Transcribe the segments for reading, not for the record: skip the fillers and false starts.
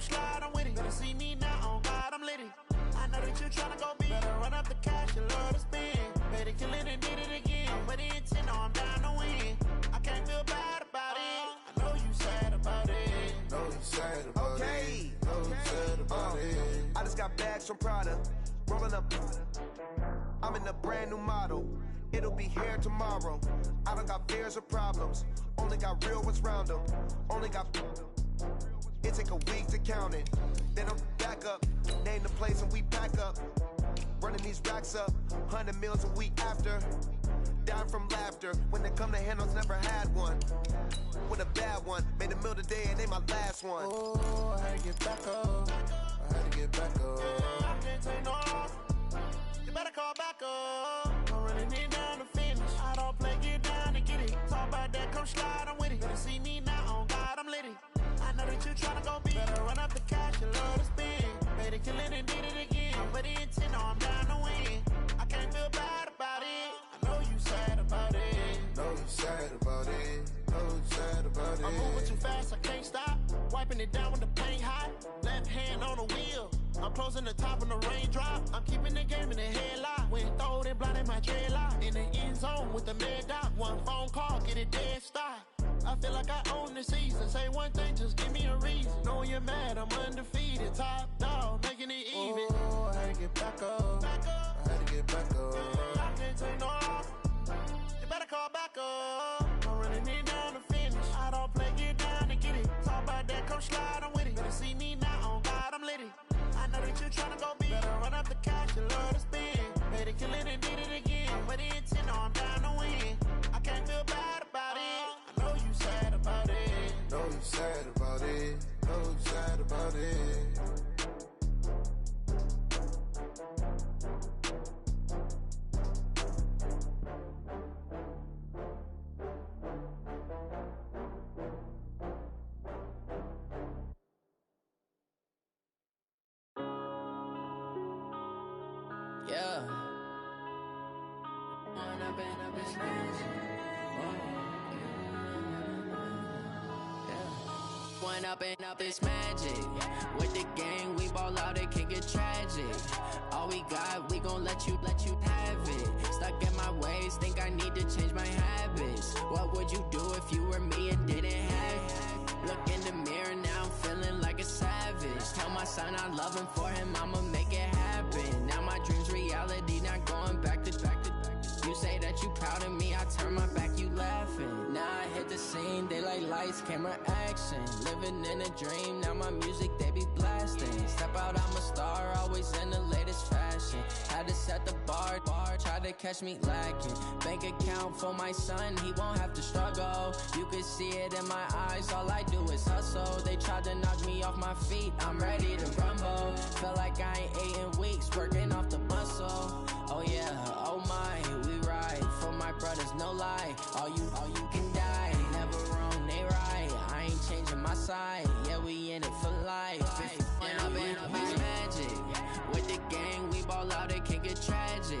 slide, I'm with it. Better see me now, on God, I'm litty. I know that you tryna go big. Better run up the cash, you love to spend. Better kill it and did it again. But the intent, no, I'm down to win. I can't feel bad about it. I know you sad about it. Know you sad about it. Know you sad about it. I just got bags from Prada. Rolling up. I'm in a brand new model. It'll be here tomorrow. I don't got fears or problems. Only got real ones round them. Only got. It take a week to count it. Then I'm back up. Name the place and we pack up. Running these racks up. 100 meals a week after. Dying from laughter. When it come to handles, never had one. With a bad one. Made a meal today and ain't my last one. Oh, I had to get back up. I had to get back up. I can't take no loss. You better call back up. I'm running it down to finish. I don't play, get down to get it. Talk about that, come slide, I'm with it. Better see me now, on God, I'm litty. I know that you tryna go big. Better run up the cash, you love to spend. Better kill it and did it again. But the intent, no, I'm down to win. I can't feel bad about it. I know you sad about it. Know you sad about it. Know you sad about it. I'm moving too fast, I can't stop. Wiping it down with the paint hot. Left hand on the wheel. I'm closing the top on the raindrop. I'm keeping the game in the headlock. When throwed and blinded my dreadlock. In the end zone with the mad dot. One phone call, get it dead stop. I feel like I own the season. Say one thing, just give me a reason. Knowing you're mad, I'm undefeated. Top dog, making it even. Oh, I had to get back up. I had to get back up. I can't take no loss. You better call back up. I'm running it down to finish. I don't play, get down to get it. Talk about that, come slide, I'm with it. Better see me now, on God, I'm litty. I know that you tryna go big. Better run up the cash, you love to spend. Better kill it and did it again. But the intent, no, I'm down to win. I can't feel bad about it. I know you sad about it. Know you sad about it. Know you sad about it. Yeah. One up and up is magic. With the gang, we ball out, it can get tragic. All we got, we gon' let you have it. Stuck in my ways, think I need to change my habits. What would you do if you were me and didn't have it? Look in the mirror, now I'm feeling like a savage. Tell my son I love him, for him I'ma make it happen. Now my dream's reality, not going back to. You say that you proud of me, I turn my back, you laughing. Now I hit the scene, they like lights, camera, action. Living in a dream, now my music, they be blasting. Step out, I'm a star, always in the latest fashion. Had to set the bar, try to catch me lacking. Bank account for my son, he won't have to struggle. You can see it in my eyes, all I do is hustle. They tried to knock me off my feet, I'm ready to rumble. Feel like I ain't ate in weeks, working off the muscle. Oh yeah, oh my, we ride for my brothers, no lie. All you can die, never wrong, they right. I ain't changing my side, yeah, we in it for life. When up and up is magic. With the gang, we ball out, it can get tragic.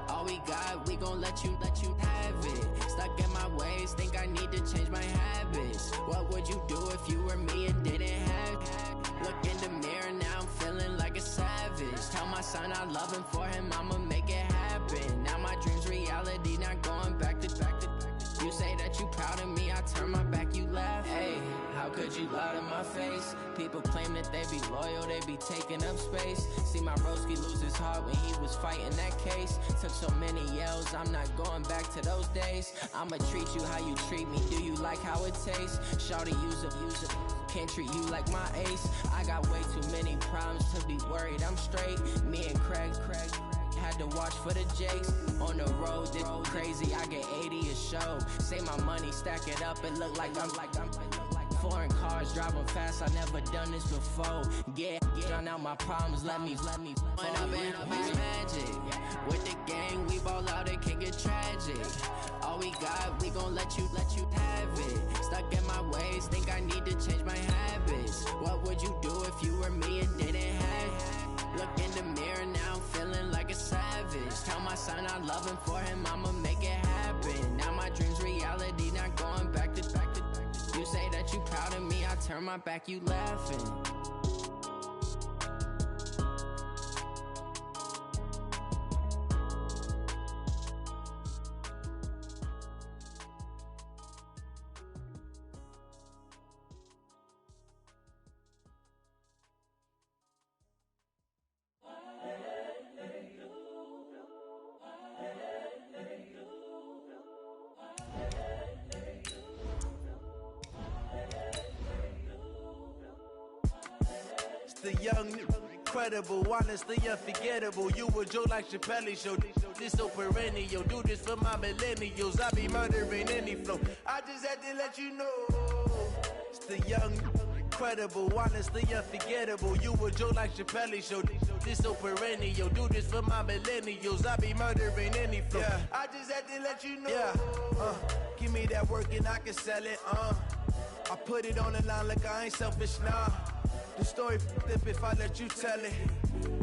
All we got, we gon' let you have it. Stuck in my ways, think I need to change my habits. What would you do if you were me and didn't have it? Look in the mirror, now I'm feeling like a savage. Tell my son I love him, for him I'ma make it happen. Now my dream's reality, not going back to. You say that you proud of me, I turn my back, you laugh. Hey, how could you lie to my face? People claim that they be loyal, they be taking up space. See my broski lose his heart when he was fighting that case. Took so many yells, I'm not going back to those days. I'ma treat you how you treat me, do you like how it tastes? Shawty, use it, can't treat you like my ace. I got way too many problems to be worried, I'm straight. Me and Craig had to watch for the Jakes. On the road, this crazy, I get 80 a show. Say my money, stack it up, it look like I'm foreign cars, driving fast, I never done this before. Yeah, drown out my problems, let me When up and up is magic. With the gang, we ball out, it can get tragic. All we got, we gon' let you have it. Stuck in my ways, think I need to change my habits. What would you do if you were me and didn't have it? Look in the mirror, now I'm feeling like a savage. Tell my son I love him, for him I'ma make it happen. Now my dream's reality, not going back to. You say that you proud of me, I turn my back, you laughing. the young, incredible, honestly unforgettable. You a joke like Chappelle Show. This so perennial. Do this for my millennials. I be murdering any flow. I just had to let you know. It's the young, incredible, honestly unforgettable. You a joke like Chappelle Show. This so perennial. Do this for my millennials. I be murdering any flow. Yeah. I just had to let you know. Yeah. Give me that work and I can sell it. I put it on the line like I ain't selfish, nah. The story flip if I let you tell it.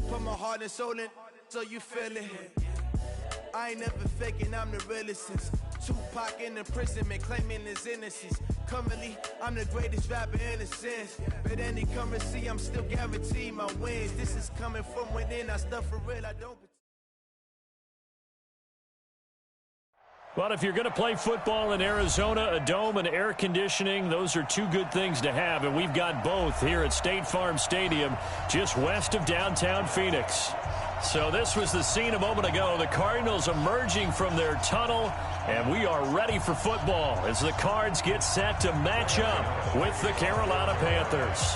Put my heart and soul in so you feel it. I ain't never faking, I'm the realest since Tupac in imprisonment, claiming his innocence. Currently, I'm the greatest rapper in a sense. But any currency, I'm still guaranteed my wins. This is coming from within, I stuff for real, I don't. Well, if you're going to play football in Arizona, a dome and air conditioning, those are two good things to have, and we've got both here at State Farm Stadium, just west of downtown Phoenix. So this was the scene a moment ago. The Cardinals emerging from their tunnel, and we are ready for football as the Cards get set to match up with the Carolina Panthers.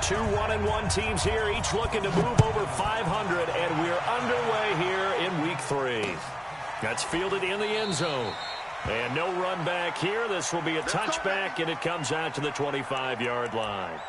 Two 1-1 teams here, each looking to move over 500, and we're underway here in Week 3. That's fielded in the end zone. And no run back here. This will be a touchback, and it comes out to the 25-yard line.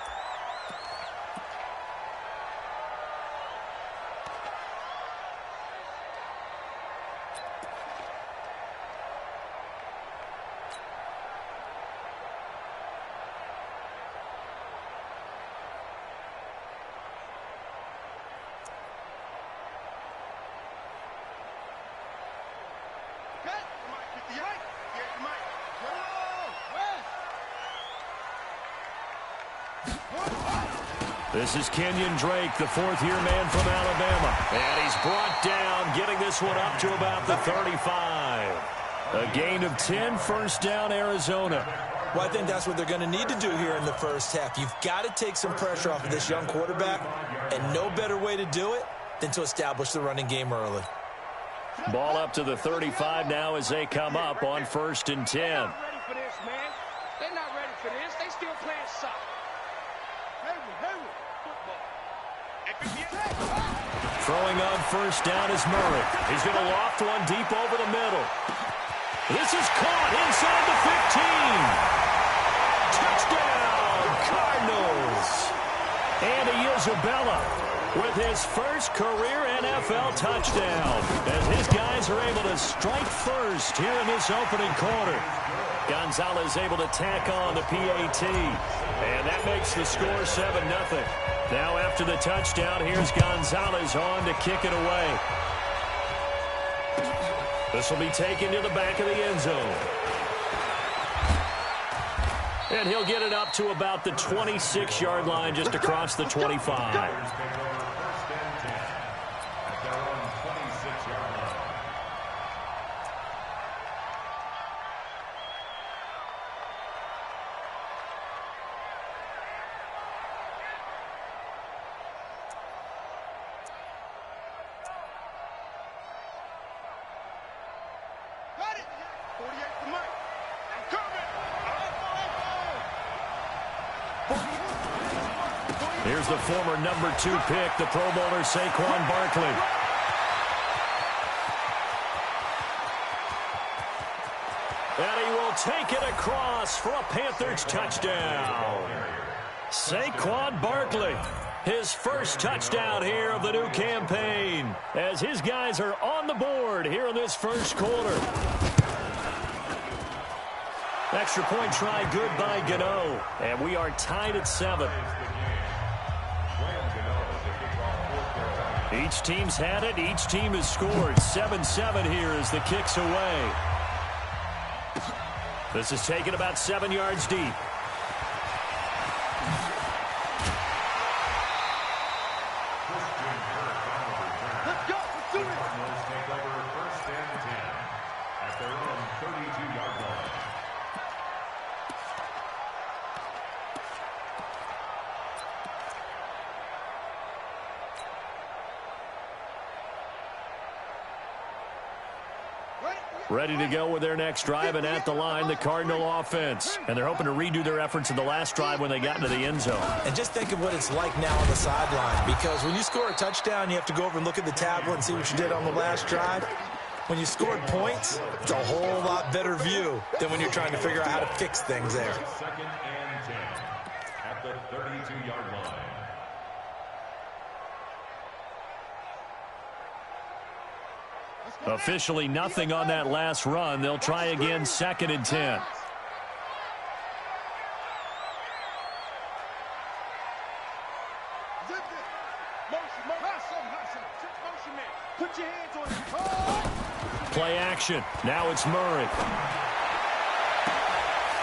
This is Kenyon Drake, the fourth-year man from Alabama. And he's brought down, getting this one up to about the 35. A gain of 10, first down, Arizona. Well, I think that's what they're going to need to do here in the first half. You've got to take some pressure off of this young quarterback, and no better way to do it than to establish the running game early. Ball up to the 35 now as they come up on 1st and 10. They're not ready for this, man. They're not ready for this. They still playing soccer. Throwing on 1st down is Murray. He's going to loft one deep over the middle. This is caught inside the 15. Touchdown, Cardinals. Andy Isabella with his first career NFL touchdown as his guys are able to strike first here in this opening quarter. Gonzalez able to tack on the PAT, and that makes the score 7-0. Now after the touchdown, here's Gonzalez on to kick it away. This will be taken to the back of the end zone. And he'll get it up to about the 26-yard line just across the 25. Here's the former number 2 pick, the Pro Bowler Saquon Barkley. And he will take it across for a Panthers touchdown. Saquon Barkley, his first touchdown here of the new campaign, as his guys are on the board here in this first quarter. Extra point try good by Gano, and we are tied at 7. Each team's had it. Each team has scored. 7-7 here as the kick's away. This is taken about 7 yards deep. Let's go. Let's do it. Cardinals take over 1st and 10 at their own 32-yard line. Ready to go with their next drive, and at the line, the Cardinal offense. And they're hoping to redo their efforts in the last drive when they got into the end zone. And just think of what it's like now on the sideline, because when you score a touchdown, you have to go over and look at the tablet and see what you did on the last drive. When you scored points, it's a whole lot better view than when you're trying to figure out how to fix things there. 2nd and 10 at the 32-yard line. Officially nothing on that last run. They'll try again, 2nd and 10. Play action. Now it's Murray.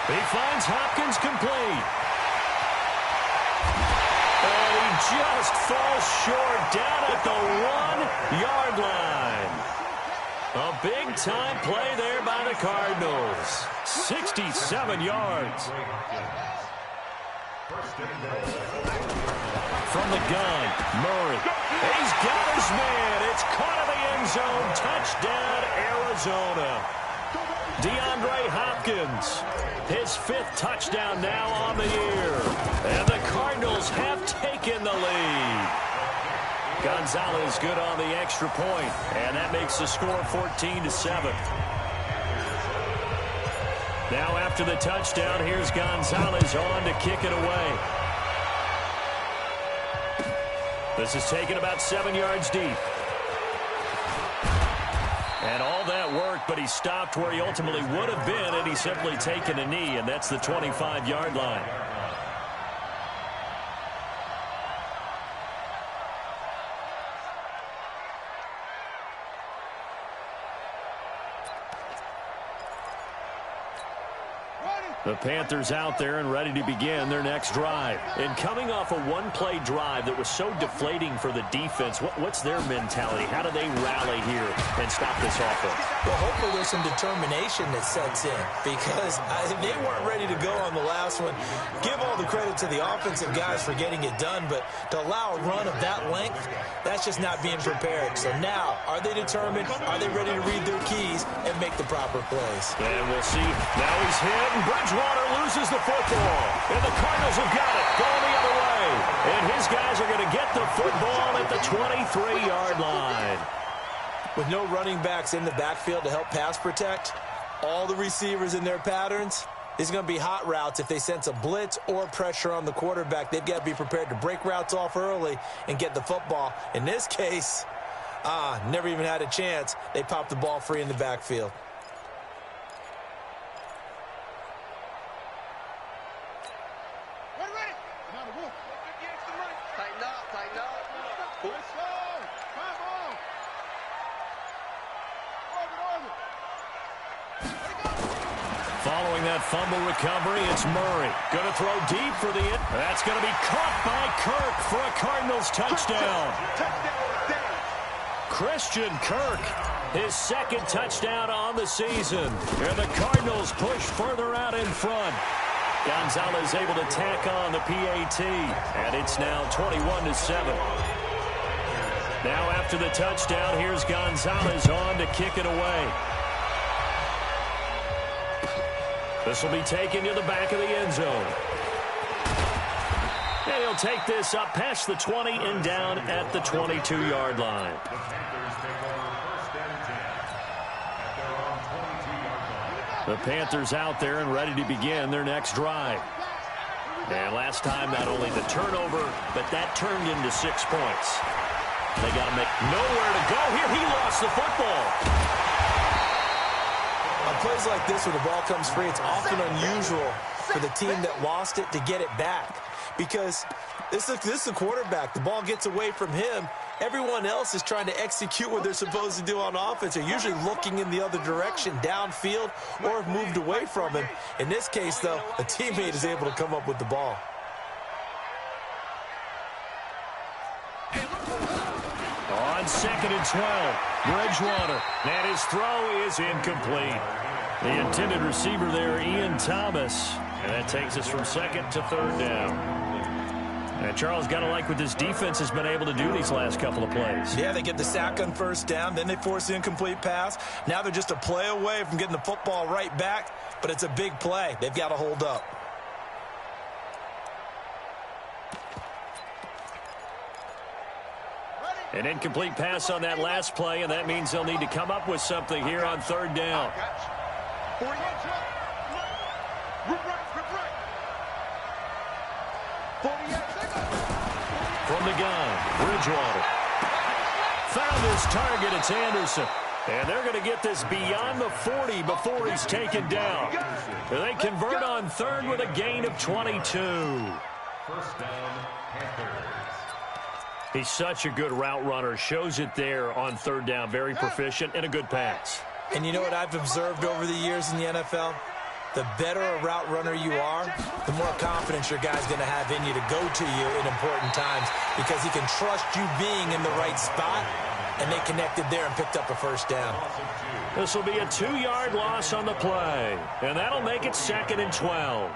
He finds Hopkins complete. And he just falls short down at the 1-yard line. A big-time play there by the Cardinals. 67 yards. From the gun, Murray. He's got his man. It's caught in the end zone. Touchdown, Arizona. DeAndre Hopkins, his 5th touchdown now on the year. And the Cardinals have taken the lead. Gonzalez good on the extra point, and that makes the score 14-7. Now after the touchdown, here's Gonzalez on to kick it away. This is taken about 7 yards deep. And all that work, but he stopped where he ultimately would have been, and he's simply taken a knee, and that's the 25-yard line. The Panthers out there and ready to begin their next drive. And coming off a one-play drive that was so deflating for the defense, what's their mentality? How do they rally here and stop this offense? Well, hopefully there's some determination that sets in, because they weren't ready to go on the last one. Give all the credit to the offensive guys for getting it done, but to allow a run of that length, that's just not being prepared. So now, are they determined? Are they ready to read their keys and make the proper plays? And we'll see. Now he's hit, and Bridgewater loses the football. And the Cardinals have got it, going the other way. And his guys are going to get the football at the 23-yard line. With no running backs in the backfield to help pass protect, all the receivers in their patterns, it's going to be hot routes. If they sense a blitz or pressure on the quarterback, they've got to be prepared to break routes off early and get the football. In this case, never even had a chance. They popped the ball free in the backfield. Following that fumble recovery, it's Murray. Going to throw deep for the... That's going to be caught by Kirk for a Cardinals touchdown. Christian Kirk, his 2nd touchdown on the season. And the Cardinals push further out in front. Gonzalez able to tack on the PAT. And it's now 21-7. Now after the touchdown, here's Gonzalez on to kick it away. This will be taken to the back of the end zone. And he'll take this up past the 20 and down at the 22-yard line. The Panthers out there and ready to begin their next drive. And last time, not only the turnover, but that turned into 6 points. They got to make nowhere to go here. He lost the football. On plays like this where the ball comes free, it's often unusual for the team that lost it to get it back, because this is the quarterback. The ball gets away from him. Everyone else is trying to execute what they're supposed to do on offense. They're usually looking in the other direction, downfield, or have moved away from him. In this case, though, a teammate is able to come up with the ball. On 2nd and 12, Bridgewater, and his throw is incomplete. The intended receiver there, Ian Thomas, and that takes us from 2nd to 3rd down. And Charles, got to like what this defense has been able to do these last couple of plays. Yeah, they get the sack on first down, then they force the incomplete pass. Now they're just a play away from getting the football right back, but it's a big play. They've got to hold up. An incomplete pass on that last play, and that means they'll need to come up with something here on third down. From the gun, Bridgewater. Found his target, it's Anderson. And they're going to get this beyond the 40 before he's taken down. They convert on third with a gain of 22. First down, Panthers. He's such a good route runner. Shows it there on third down. Very proficient and a good pass. And you know what I've observed over the years in the NFL? The better a route runner you are, the more confidence your guy's going to have in you to go to you in important times because he can trust you being in the right spot, and they connected there and picked up a first down. This will be a 2-yard loss on the play, and that'll make it 2nd and 12.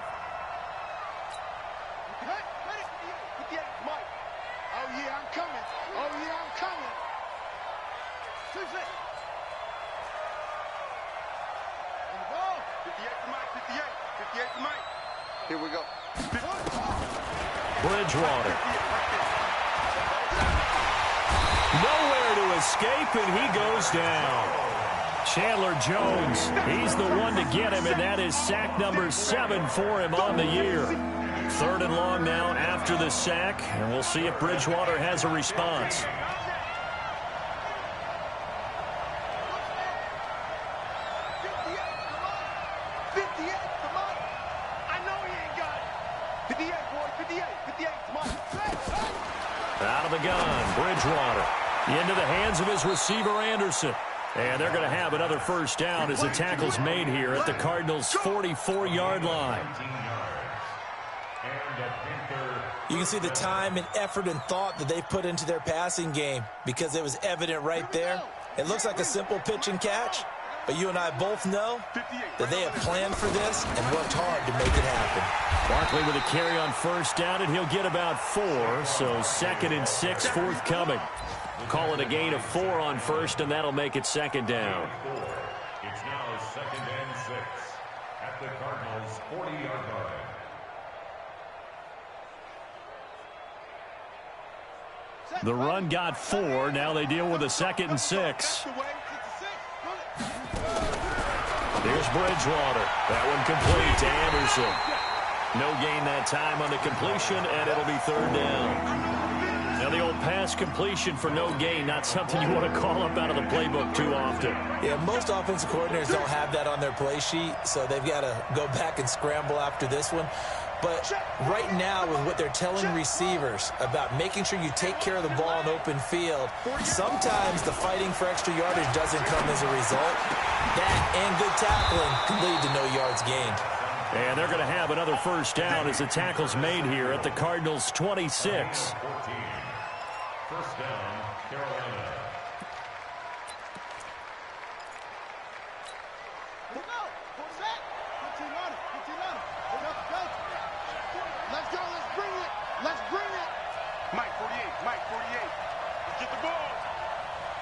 Here we go. Bridgewater. Nowhere to escape, and he goes down. Chandler Jones, he's the one to get him, and that is sack number 7 for him on the year. 3rd and long now after the sack, and we'll see if Bridgewater has a response. Out of the gun, Bridgewater. Into the hands of his receiver, Anderson. And they're going to have another first down as the tackle's made here at the Cardinals' 44-yard line. You can see the time and effort and thought that they put into their passing game because it was evident right there. It looks like a simple pitch and catch, but you and I both know that they have planned for this and worked hard to make it happen. Barkley with a carry on first down, and he'll get about 4, so 2nd and 6 forthcoming. Call it a gain of 4 on first, and that'll make it 2nd down. It's now 2nd and 6 at the Cardinals' 40-yard line. The run got 4. Now they deal with a 2nd and 6. Here's Bridgewater. That one complete to Anderson. No gain that time on the completion, and it'll be 3rd down. Now the old pass completion for no gain, not something you want to call up out of the playbook too often. Yeah, most offensive coordinators don't have that on their play sheet, so they've got to go back and scramble after this one. But right now, with what they're telling receivers about making sure you take care of the ball in open field, sometimes the fighting for extra yardage doesn't come as a result. That and good tackling can lead to no yards gained. And they're going to have another first down as the tackle's made here at the Cardinals' 26. First down, Carolina. Let's go, let's bring it. Let's bring it. Mike 48, Mike 48. Let's get the ball.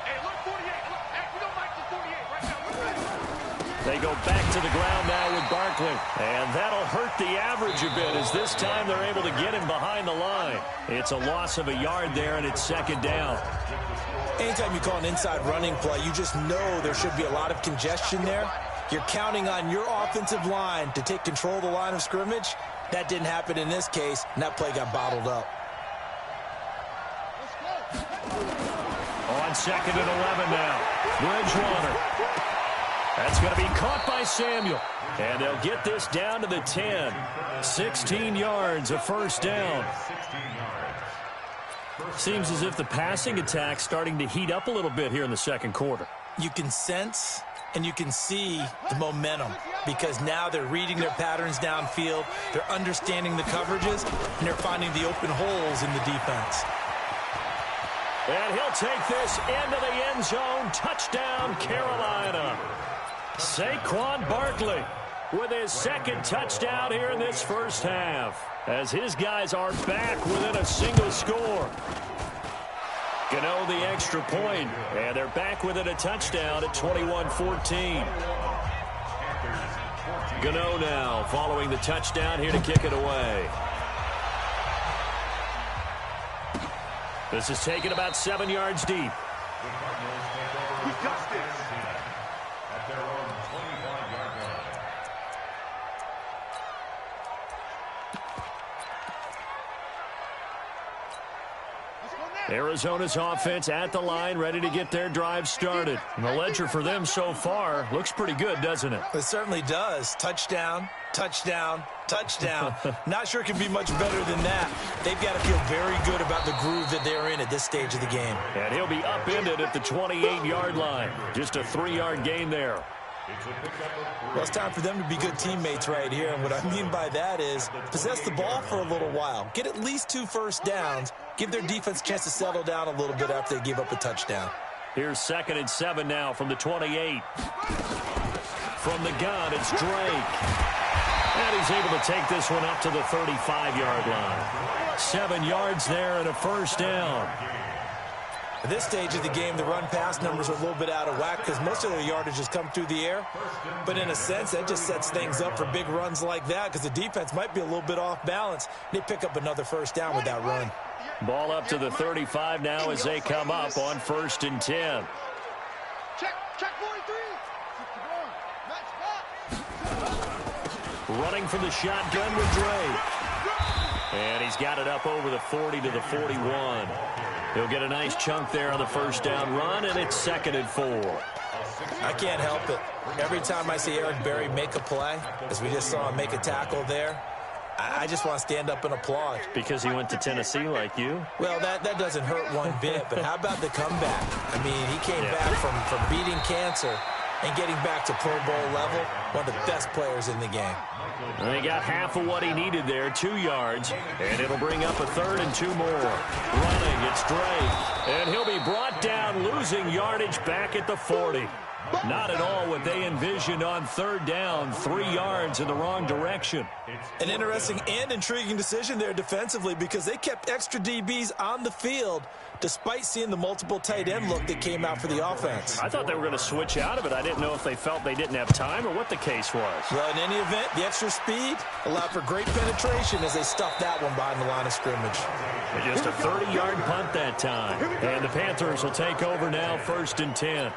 Hey, look, 48. Look, hey, we know Mike's the 48 right now. They go back to the ground now with Barkley. And that'll hurt the average a bit as this time they're able to get him behind the line. It's a loss of a yard there, and it's 2nd down. Anytime you call an inside running play, you just know there should be a lot of congestion there. You're counting on your offensive line to take control of the line of scrimmage. That didn't happen in this case, and that play got bottled up. On 2nd and 11 now. Bridgewater. That's going to be caught by Samuel. And they'll get this down to the 10. 16 yards, a first down. Seems as if the passing attack's starting to heat up a little bit here in the 2nd quarter. You can sense and you can see the momentum because now they're reading their patterns downfield, they're understanding the coverages, and they're finding the open holes in the defense. And he'll take this into the end zone. Touchdown, Carolina. Saquon Barkley. with his second touchdown here in this first half, as his guys are back within a single score. Gano the extra point, and they're back within a touchdown at 21-14. Gano now following the touchdown here to kick it away. This is taken about 7 yards deep. We got this. At their own 25-yard line. Arizona's offense at the line, ready to get their drive started. And the ledger for them so far looks pretty good, doesn't it? It certainly does. Touchdown, touchdown, touchdown. Not sure it can be much better than that. They've got to feel very good about the groove that they're in at this stage of the game. And he'll be upended at the 28-yard line. Just a 3-yard gain there. Well, it's time for them to be good teammates right here. And what I mean by that is possess the ball for a little while. Get at least 2 first downs. Give their defense a chance to settle down a little bit after they give up a touchdown. Here's 2nd and 7 now from the 28. From the gun, it's Drake. And he's able to take this one up to the 35-yard line. 7 yards there and a first down. At this stage of the game, the run-pass numbers are a little bit out of whack because most of their yardage has come through the air. But in a sense, that just sets things up for big runs like that because the defense might be a little bit off balance. They pick up another first down with that run. Ball up to the 35 now as they come up on 1st and 10. Check 43. Running from the shotgun with Drake. And he's got it up over the 40 to the 41. He'll get a nice chunk there on the first down run, and it's 2nd and 4. I can't help it. Every time I see Eric Berry make a play, as we just saw him make a tackle there, I just want to stand up and applaud. Because he went to Tennessee like you? Well, that doesn't hurt one bit, but how about the comeback? I mean, he came back from beating cancer and getting back to Pro Bowl level, one of the best players in the game. And he got half of what he needed there, 2 yards, and it'll bring up a 3rd and 2 more. Running, it's Drake, and he'll be brought down, losing yardage back at the 40. Not at all what they envisioned on 3rd down, 3 yards in the wrong direction. An interesting and intriguing decision there defensively because they kept extra DBs on the field despite seeing the multiple tight end look that came out for the offense. I thought they were going to switch out of it. I didn't know if they felt they didn't have time or what the case was. Well, in any event, the extra speed allowed for great penetration as they stuffed that one behind the line of scrimmage. Just a 30-yard punt that time. And the Panthers will take over now, 1st and 10.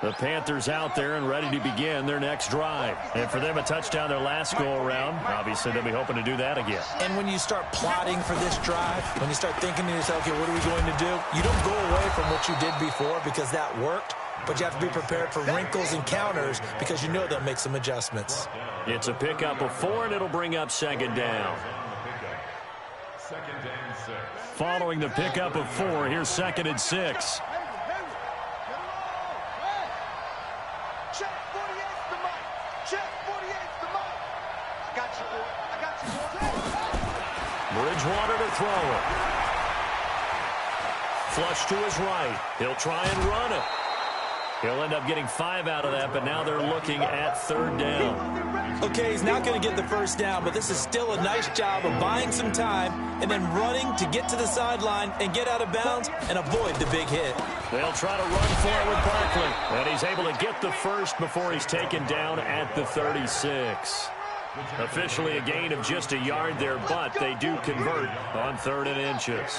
The Panthers out there and ready to begin their next drive. And for them, a touchdown their last go-around. Obviously, they'll be hoping to do that again. And when you start plotting for this drive, when you start thinking to yourself, okay, what are we going to do? You don't go away from what you did before because that worked, but you have to be prepared for wrinkles and counters because you know they'll make some adjustments. It's a pickup of 4, and it'll bring up 2nd down. Following the pickup of 4, here's 2nd and 6. Bridgewater to throw it. Flush to his right. He'll try and run it. He'll end up getting 5 out of that, but now they're looking at 3rd down. Okay, he's not going to get the first down, but this is still a nice job of buying some time and then running to get to the sideline and get out of bounds and avoid the big hit. They'll try to run for it with Barkley, and he's able to get the first before he's taken down at the 36. Officially a gain of just a yard there, but they do convert on 3rd and inches.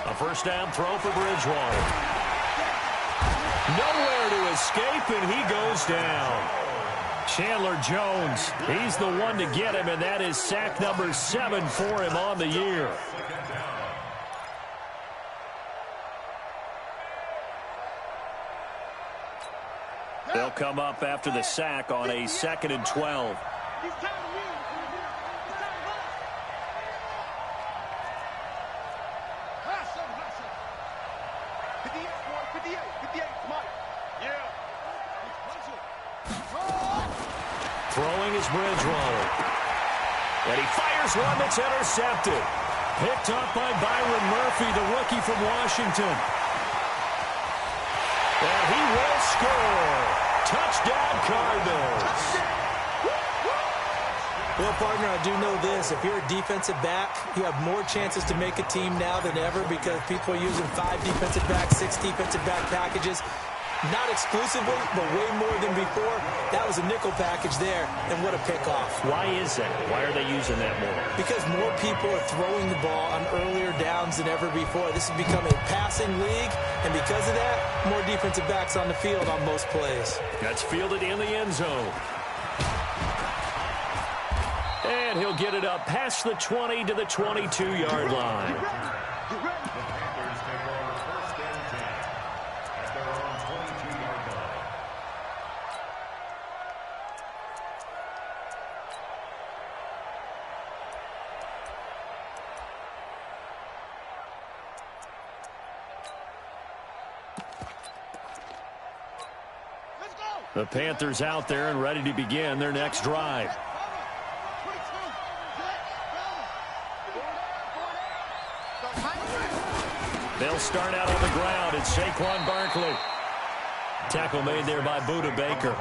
A first down throw for Bridgewater. Nowhere to escape, and he goes down. Chandler Jones, he's the one to get him, and that is sack number 7 for him on the year. They'll come up after the sack on a 2nd and 12. Throwing is Bridgewater. And he fires one that's intercepted. Picked up by Byron Murphy, the rookie from Washington. And he will score. Touchdown, Cardinals. Well, partner, I do know this. If you're a defensive back, you have more chances to make a team now than ever because people are using 5 defensive backs, 6 defensive back packages. Not exclusively, but way more than before. That was a nickel package there, and what a pickoff. Why is that? Why are they using that more? Because more people are throwing the ball on earlier downs than ever before. This has become a passing league, and because of that, more defensive backs on the field on most plays. That's fielded in the end zone. And he'll get it up past the 20 to the 22-yard line. The Panthers out there and ready to begin their next drive. They'll start out on the ground. It's Saquon Barkley. Tackle made there by Buda Baker.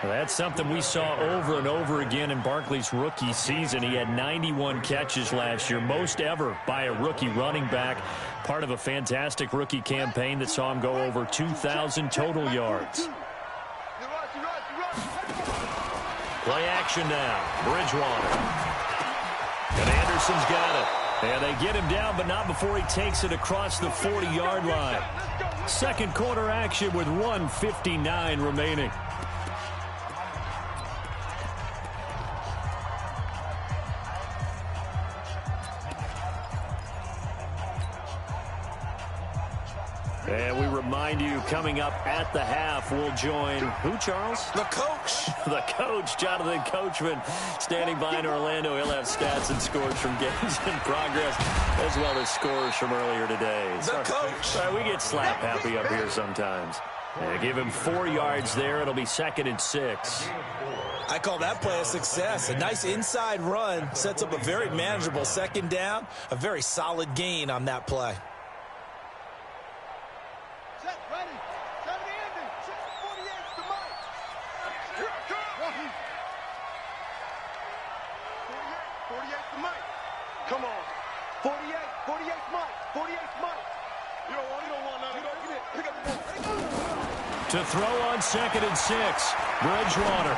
Well, that's something we saw over and over again in Barkley's rookie season. He had 91 catches last year, most ever by a rookie running back. Part of a fantastic rookie campaign that saw him go over 2,000 total yards. Play action now. Bridgewater. And Anderson's got it. And they get him down, but not before he takes it across the 40-yard line. Second quarter action with 1:59 remaining. And we remind you, coming up at the half, we'll join who, Charles? The coach. The coach, Jonathan Coachman, standing by in Orlando. He'll have stats and scores from games in progress, as well as scores from earlier today. The coach. We get slap happy up here sometimes. Give him 4 yards there. It'll be 2nd and 6. I call that play a success. A nice inside run sets up a very manageable second down. A very solid gain on that play. Come on. 48 Mike. 48 Mike. You don't want none of it. Pick up the ball. To throw on 2nd and 6. Bridgewater.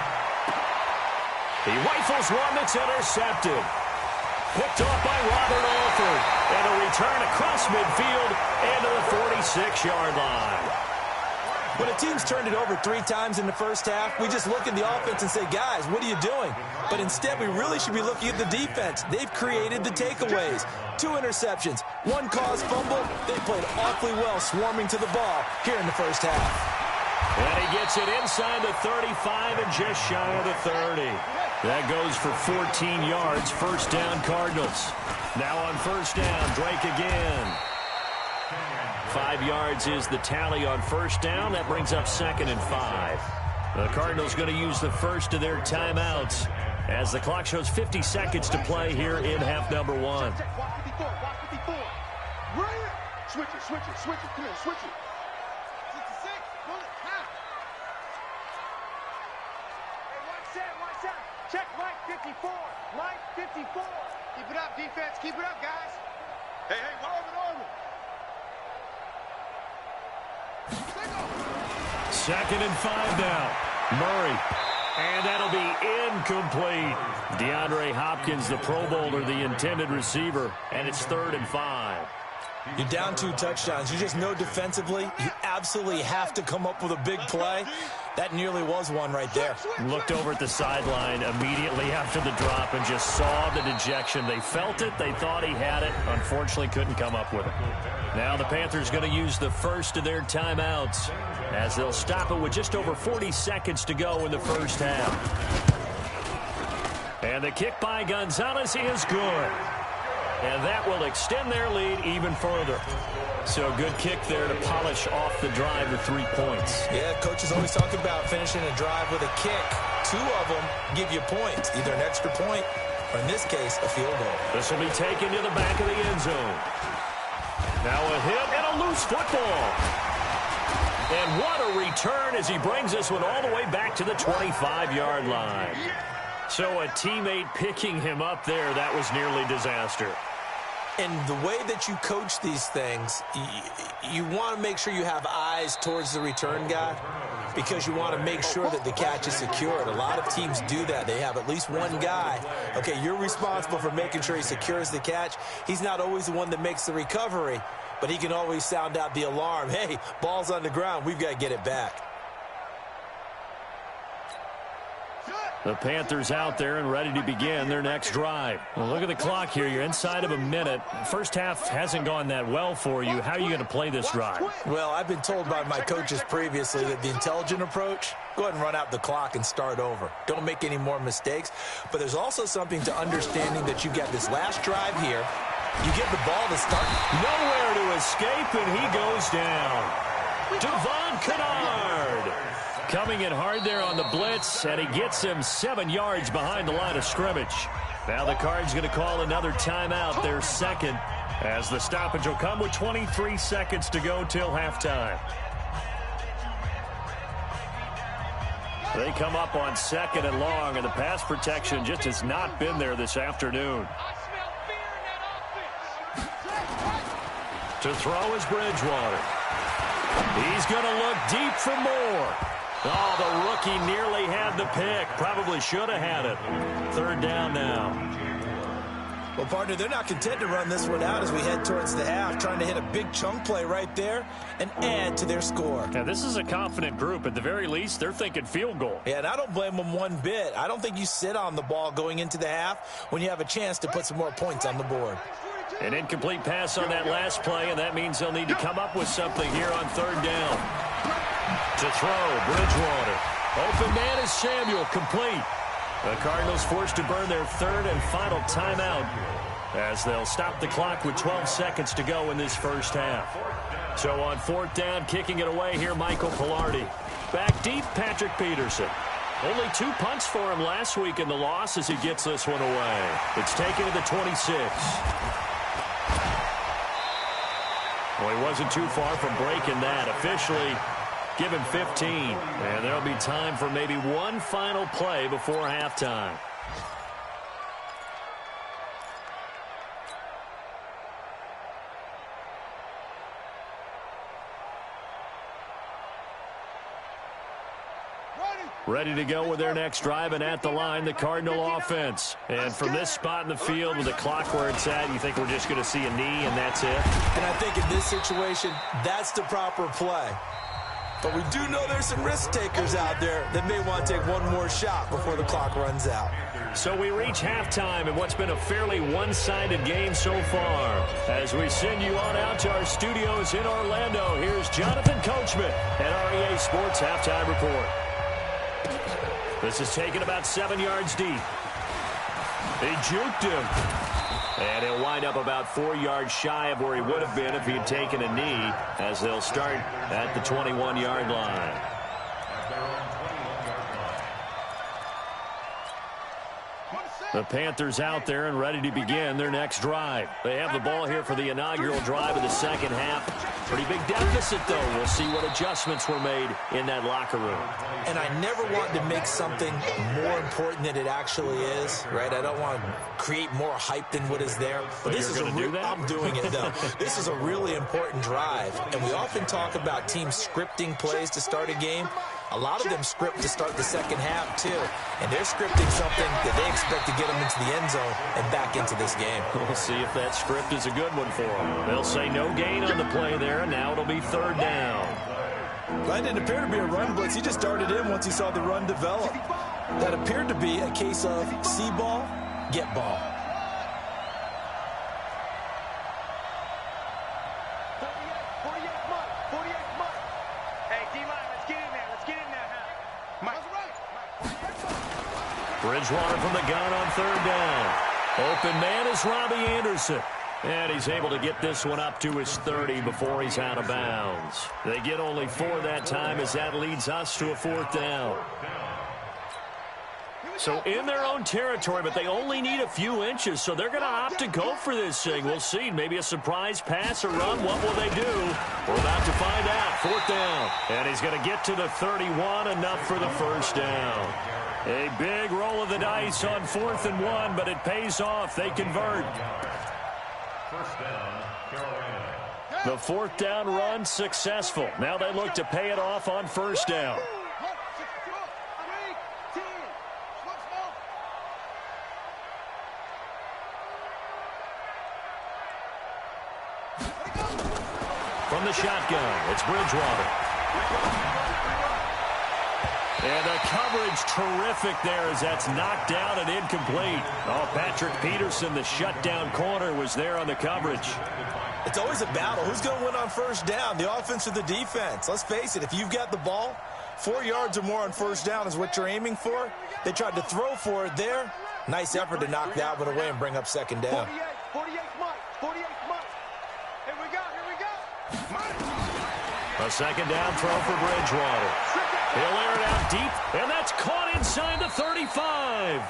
He rifles one that's intercepted. Picked off by Robert Alford. And a return across midfield and to the 46-yard line. When a team's turned it over 3 times in the first half, we just look at the offense and say, guys, what are you doing? But instead, we really should be looking at the defense. They've created the takeaways. 2 interceptions, 1 caused fumble. They played awfully well swarming to the ball here in the first half. And he gets it inside the 35 and just shy of the 30. That goes for 14 yards. First down, Cardinals. Now on first down, Drake again. 5 yards is the tally on first down. That brings up 2nd and 5. The Cardinals going to use the first of their timeouts as the clock shows 50 seconds to play here in half number 1. Watch 54. Switch it. Come here, switch it. 66. Pull it. Half. Hey, watch that. Check Mike 54. Mike 54. Keep it up, defense. Keep it up, guys. Hey, arm. 2nd and 5 now. Murray. And that'll be incomplete. DeAndre Hopkins, the Pro Bowler, the intended receiver. And it's 3rd and 5. You're down 2 touchdowns. You just know defensively you absolutely have to come up with a big play. That nearly was one right there. Looked over at the sideline immediately after the drop and just saw the dejection. They felt it. They thought he had it. Unfortunately, couldn't come up with it. Now the Panthers going to use the first of their timeouts as they'll stop it with just over 40 seconds to go in the first half. And the kick by Gonzalez is good. And that will extend their lead even further. So good kick there to polish off the drive with 3 points. Yeah, coaches always talk about finishing a drive with a kick. 2 of them give you points, either an extra point or in this case, a field goal. This will be taken to the back of the end zone. Now a hit and a loose football. And what a return as he brings this one all the way back to the 25-yard line. So a teammate picking him up there, that was nearly disaster. And the way that you coach these things, you want to make sure you have eyes towards the return guy because you want to make sure that the catch is secured. A lot of teams do that. They have at least one guy. Okay, you're responsible for making sure he secures the catch. He's not always the one that makes the recovery, but he can always sound out the alarm. Hey, ball's on the ground. We've got to get it back. The Panthers out there and ready to begin their next drive. Well, look at the clock here. You're inside of a minute. First half hasn't gone that well for you. How are you going to play this drive? Well, I've been told by my coaches previously that the intelligent approach, go ahead and run out the clock and start over. Don't make any more mistakes. But there's also something to understanding that you've got this last drive here. You get the ball to start. Nowhere to escape, and he goes down. Devon Kennard coming in hard there on the blitz, and he gets him 7 yards behind the line of scrimmage. Now the Cards going to call another timeout, their second, as the stoppage will come with 23 seconds to go till halftime. They come up on 2nd and long, and the pass protection just has not been there this afternoon. To throw is Bridgewater. He's going to look deep for more. Oh, the rookie nearly had the pick. Probably should have had it. 3rd down now. Well, partner, they're not content to run this one out as we head towards the half, trying to hit a big chunk play right there and add to their score. Yeah, this is a confident group. At the very least, they're thinking field goal. Yeah, and I don't blame them one bit. I don't think you sit on the ball going into the half when you have a chance to put some more points on the board. An incomplete pass on that last play, and that means they'll need to come up with something here on 3rd down. To throw, Bridgewater. Open man is Samuel, complete. The Cardinals forced to burn their 3rd and final timeout as they'll stop the clock with 12 seconds to go in this first half. So on 4th down, kicking it away here, Michael Pilardi. Back deep, Patrick Peterson. Only 2 punts for him last week in the loss as he gets this one away. It's taken to the 26. Well, he wasn't too far from breaking that. Officially, give him 15. And there'll be time for maybe one final play before halftime. Ready to go with their next drive, and at the line, the Cardinal offense. And from this spot in the field with the clock where it's at, you think we're just going to see a knee and that's it? And I think in this situation, that's the proper play. But we do know there's some risk takers out there that may want to take one more shot before the clock runs out. So we reach halftime in what's been a fairly one-sided game so far. As we send you on out to our studios in Orlando, here's Jonathan Coachman at REA Sports Halftime Report. This is taken about 7 yards deep. He juked him. And he'll wind up about 4 yards shy of where he would have been if he had taken a knee, as they'll start at the 21-yard line. The Panthers out there and ready to begin their next drive. They have the ball here for the inaugural drive of the second half. Pretty big deficit, though. We'll see what adjustments were made in that locker room. And I never want to make something more important than it actually is, right? I don't want to create more hype than what is there. But this is going to do that? I'm doing it, though. This is a really important drive. And we often talk about teams scripting plays to start a game. A lot of them script to start the second half, too. And they're scripting something that they expect to get them into the end zone and back into this game. We'll see if that script is a good one for them. They'll say no gain on the play there, and now it'll be 3rd down. That didn't appear to be a run blitz. He just darted in once he saw the run develop. That appeared to be a case of see ball, get ball. Bridgewater from the gun on 3rd down. Open man is Robbie Anderson. And he's able to get this one up to his 30 before he's out of bounds. They get only 4 that time as that leads us to a 4th down. So in their own territory, but they only need a few inches, so they're going to opt to go for this thing. We'll see. Maybe a surprise pass or run. What will they do? We're about to find out. 4th down. And he's going to get to the 31, enough for the first down. A big roll of the dice on 4th and 1, but it pays off. They convert. First down, Carolina. The 4th down run successful. Now they look to pay it off on 1st down. From the shotgun, it's Bridgewater. And the coverage terrific there as that's knocked down and incomplete. Oh, Patrick Peterson, the shutdown corner, was there on the coverage. It's always a battle. Who's going to win on 1st down, the offense or the defense? Let's face it, if you've got the ball, 4 yards or more on 1st down is what you're aiming for. They tried to throw for it there. Nice effort to knock that one away and bring up 2nd down. 48 Mike. Here we go. A 2nd down throw for Bridgewater. He'll air it out deep, and that's caught inside the 35.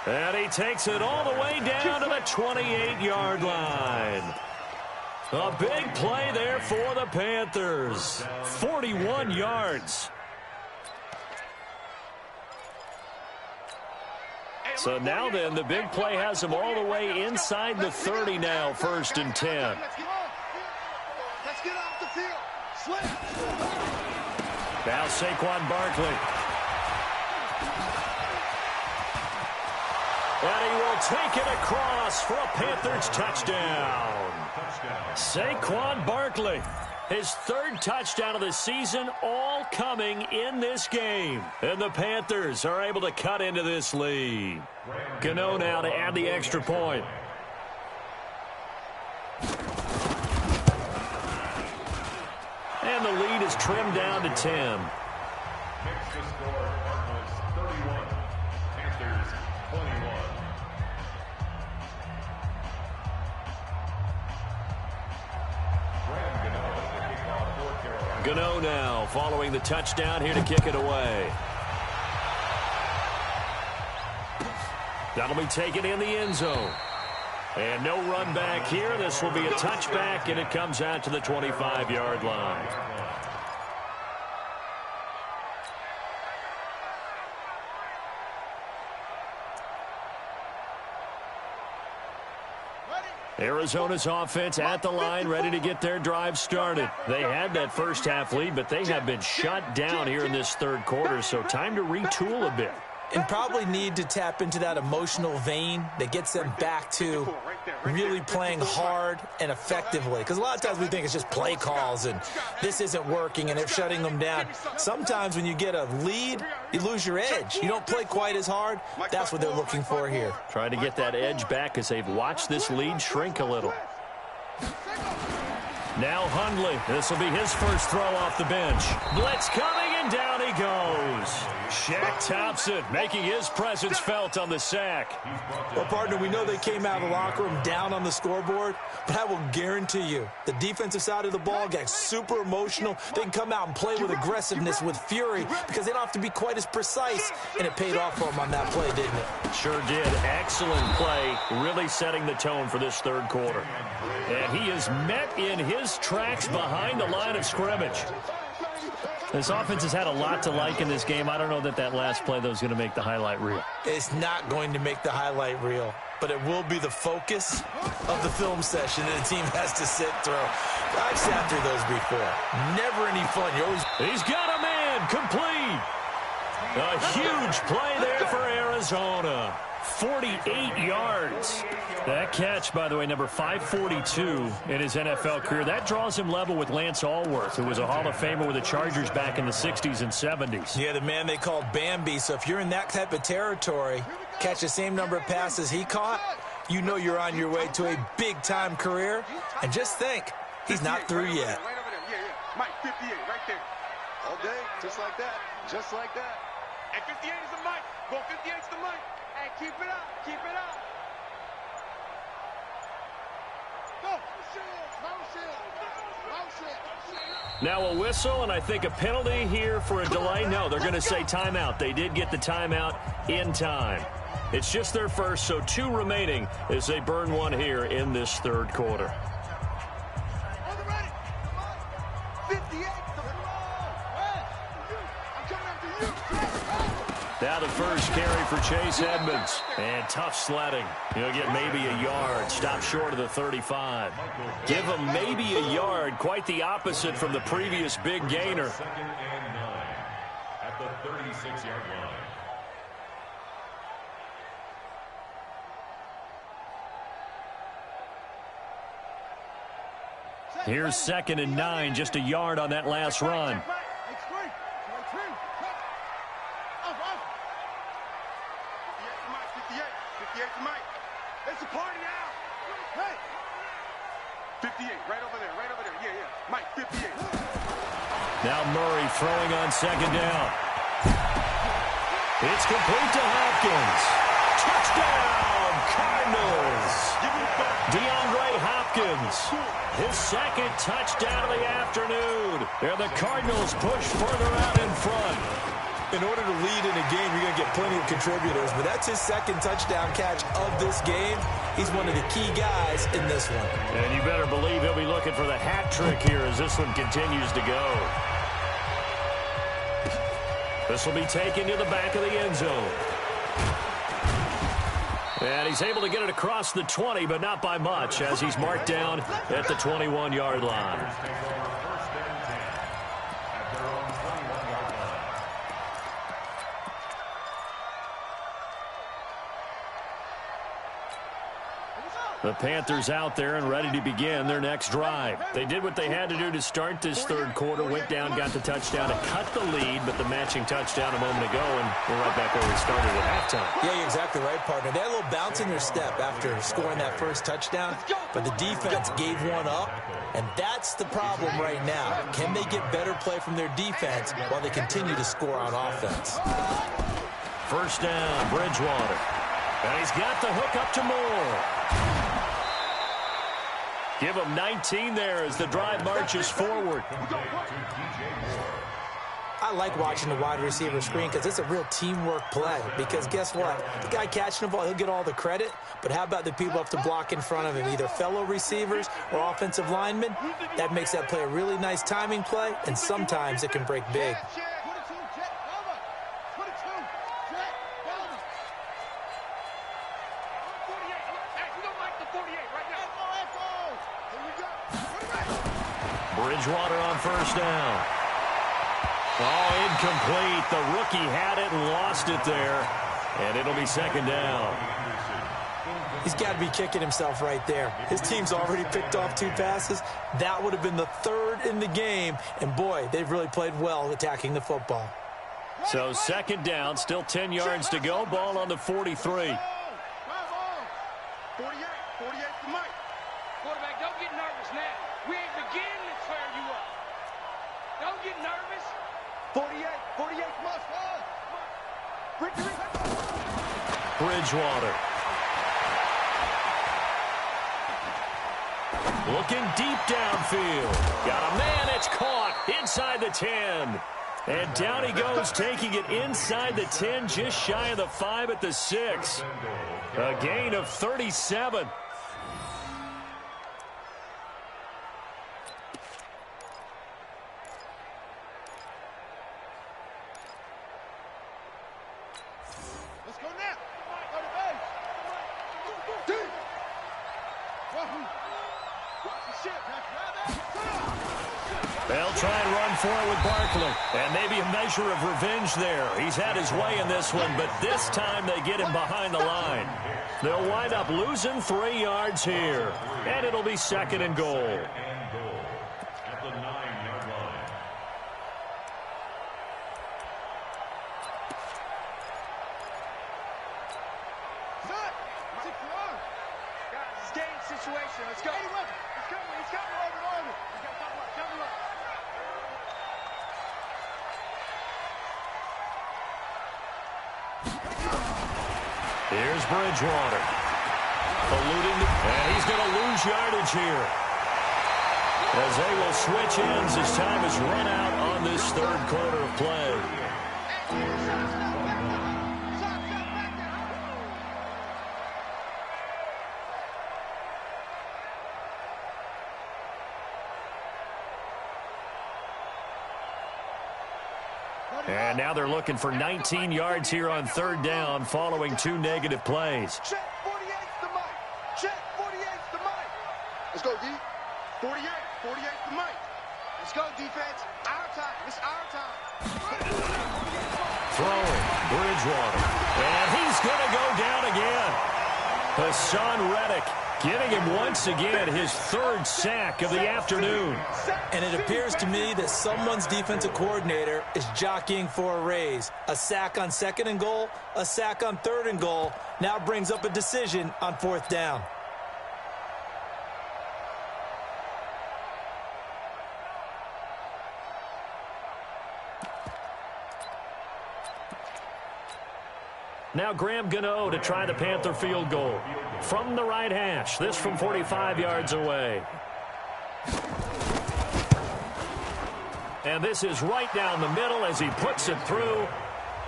And he takes it all the way down to the 28-yard line. A big play there for the Panthers. 41 yards. So now then, the big play has him all the way inside the 30 now, 1st and 10. Let's get off the field. Slip. Now Saquon Barkley. And he will take it across for a Panthers touchdown. Saquon Barkley, his 3rd touchdown of the season, all coming in this game. And the Panthers are able to cut into this lead. Gano now to add the extra point. And the lead is trimmed down to 10. Makes the score, Cardinals 31, Panthers 21. Gano now following the touchdown here to kick it away. That'll be taken in the end zone. And no run back here. This will be a touchback, and it comes out to the 25-yard line. Arizona's offense at the line, ready to get their drive started. They had that first half lead, but they have been shut down here in this 3rd quarter, so time to retool a bit. And probably need to tap into that emotional vein that gets them back to really playing hard and effectively. Because a lot of times we think it's just play calls and this isn't working and they're shutting them down. Sometimes when you get a lead, you lose your edge. You don't play quite as hard. That's what they're looking for here. Trying to get that edge back as they've watched this lead shrink a little. Now Hundley. This will be his first throw off the bench. Blitz coming, and down he goes. Shaq Thompson making his presence felt on the sack. Well, partner, we know they came out of the locker room down on the scoreboard, but I will guarantee you the defensive side of the ball got super emotional. They can come out and play with aggressiveness, with fury, because they don't have to be quite as precise, and it paid off for them on that play, didn't it? Sure did. Excellent play, really setting the tone for this 3rd quarter. And he is met in his tracks behind the line of scrimmage. This offense has had a lot to like in this game. I don't know that last play, though, is going to make the highlight reel. It's not going to make the highlight reel, but it will be the focus of the film session that the team has to sit through. I've sat through those before. Never any fun. He's got a man complete. A huge play there for Arizona. 48 yards. That catch, by the way, number 542 in his NFL career. That draws him level with Lance Allworth, who was a Hall of Famer with the Chargers back in the 60s and 70s. Yeah, the man they called Bambi. So if you're in that type of territory, catch the same number of passes he caught, you know you're on your way to a big-time career. And just think, he's not through yet. Right over there. Yeah. Mike, 58, right there. All day, just like that. Just like that. And 58 is the Mike. Go 58 is the Mike. Hey, keep it up. Keep it up. Go. Motion. Now a whistle, and I think a penalty here for a delay. No, they're going to say timeout. They did get the timeout in time. It's just their first, so 2 remaining as they burn one here in this third quarter. Now the first carry for Chase Edmonds. And tough sledding. He'll get maybe a yard. Stop short of the 35. Give him maybe a yard. Quite the opposite from the previous big gainer. 2nd and 9 at the 36-yard line. Here's 2nd and 9. Just a yard on that last run. It's a party now. Hey. 58, right over there. Yeah. Mike, 58. Now Murray throwing on 2nd down. It's complete to Hopkins. Touchdown, Cardinals. DeAndre Hopkins, his 2nd touchdown of the afternoon. And the Cardinals push further out in front. In order to lead in a game, you're going to get plenty of contributors, but that's his 2nd touchdown catch of this game. He's one of the key guys in this one. And you better believe he'll be looking for the hat trick here as this one continues to go. This will be taken to the back of the end zone. And he's able to get it across the 20, but not by much, as he's marked down at the 21-yard line. The Panthers out there and ready to begin their next drive. They did what they had to do to start this third quarter, went down, got the touchdown to cut the lead, but the matching touchdown a moment ago, and we're right back where we started at halftime. Yeah, you're exactly right, partner. They had a little bounce in their step after scoring that first touchdown, but the defense gave one up, and that's the problem right now. Can they get better play from their defense while they continue to score on offense? First down, Bridgewater. And he's got the hook up to Moore. Give him 19 there as the drive marches forward. I like watching the wide receiver screen because it's a real teamwork play. Because guess what? The guy catching the ball, he'll get all the credit. But how about the people up to block in front of him, either fellow receivers or offensive linemen? That makes that play a really nice timing play, and sometimes it can break big. Bridgewater on first down. Oh, incomplete. The rookie had it and lost it there. And it'll be 2nd down. He's got to be kicking himself right there. His team's already picked off 2 passes. That would have been the 3rd in the game. And, boy, they've really played well attacking the football. So 2nd down, still 10 yards to go. Ball on the 43. 48 to Mike. Quarterback, don't get nervous now. We ain't beginning to tear you up. Don't get nervous. 48 plus 1. Bridgewater. Looking deep downfield. Got a man, it's caught inside the 10. And down he goes, taking it inside the 10, just shy of the 5 at the 6. A gain of 37. Let's go now. Go to base. They'll try and run for it with Barkley. And maybe a measure of revenge there. He's had his way in this one, but this time they get him behind the line. They'll wind up losing 3 yards here. And it'll be 2nd and goal. At the 9-yard line. Guys, it's game situation. Let's go. He's coming over. Here's Bridgewater. Eluding, and he's going to lose yardage here. as they will switch ends as time is run out on this third quarter of play. And now they're looking for 19 yards here on third down following 2 negative plays. Check 48's the mic. Check 48's the mic. Let's go, D. 48. 48's the mic. Let's go, defense. Our time. It's our time. Throwing. Bridgewater. And he's going to go down again. Hassan Reddick giving him once again his 3rd sack of the afternoon. And it appears to me that someone's defensive coordinator is jockeying for a raise. A sack on 2nd and goal, a sack on 3rd and goal, now brings up a decision on 4th down. Now Graham Gano to try the Panther field goal. From the right hash, this from 45 yards away. And this is right down the middle as he puts it through.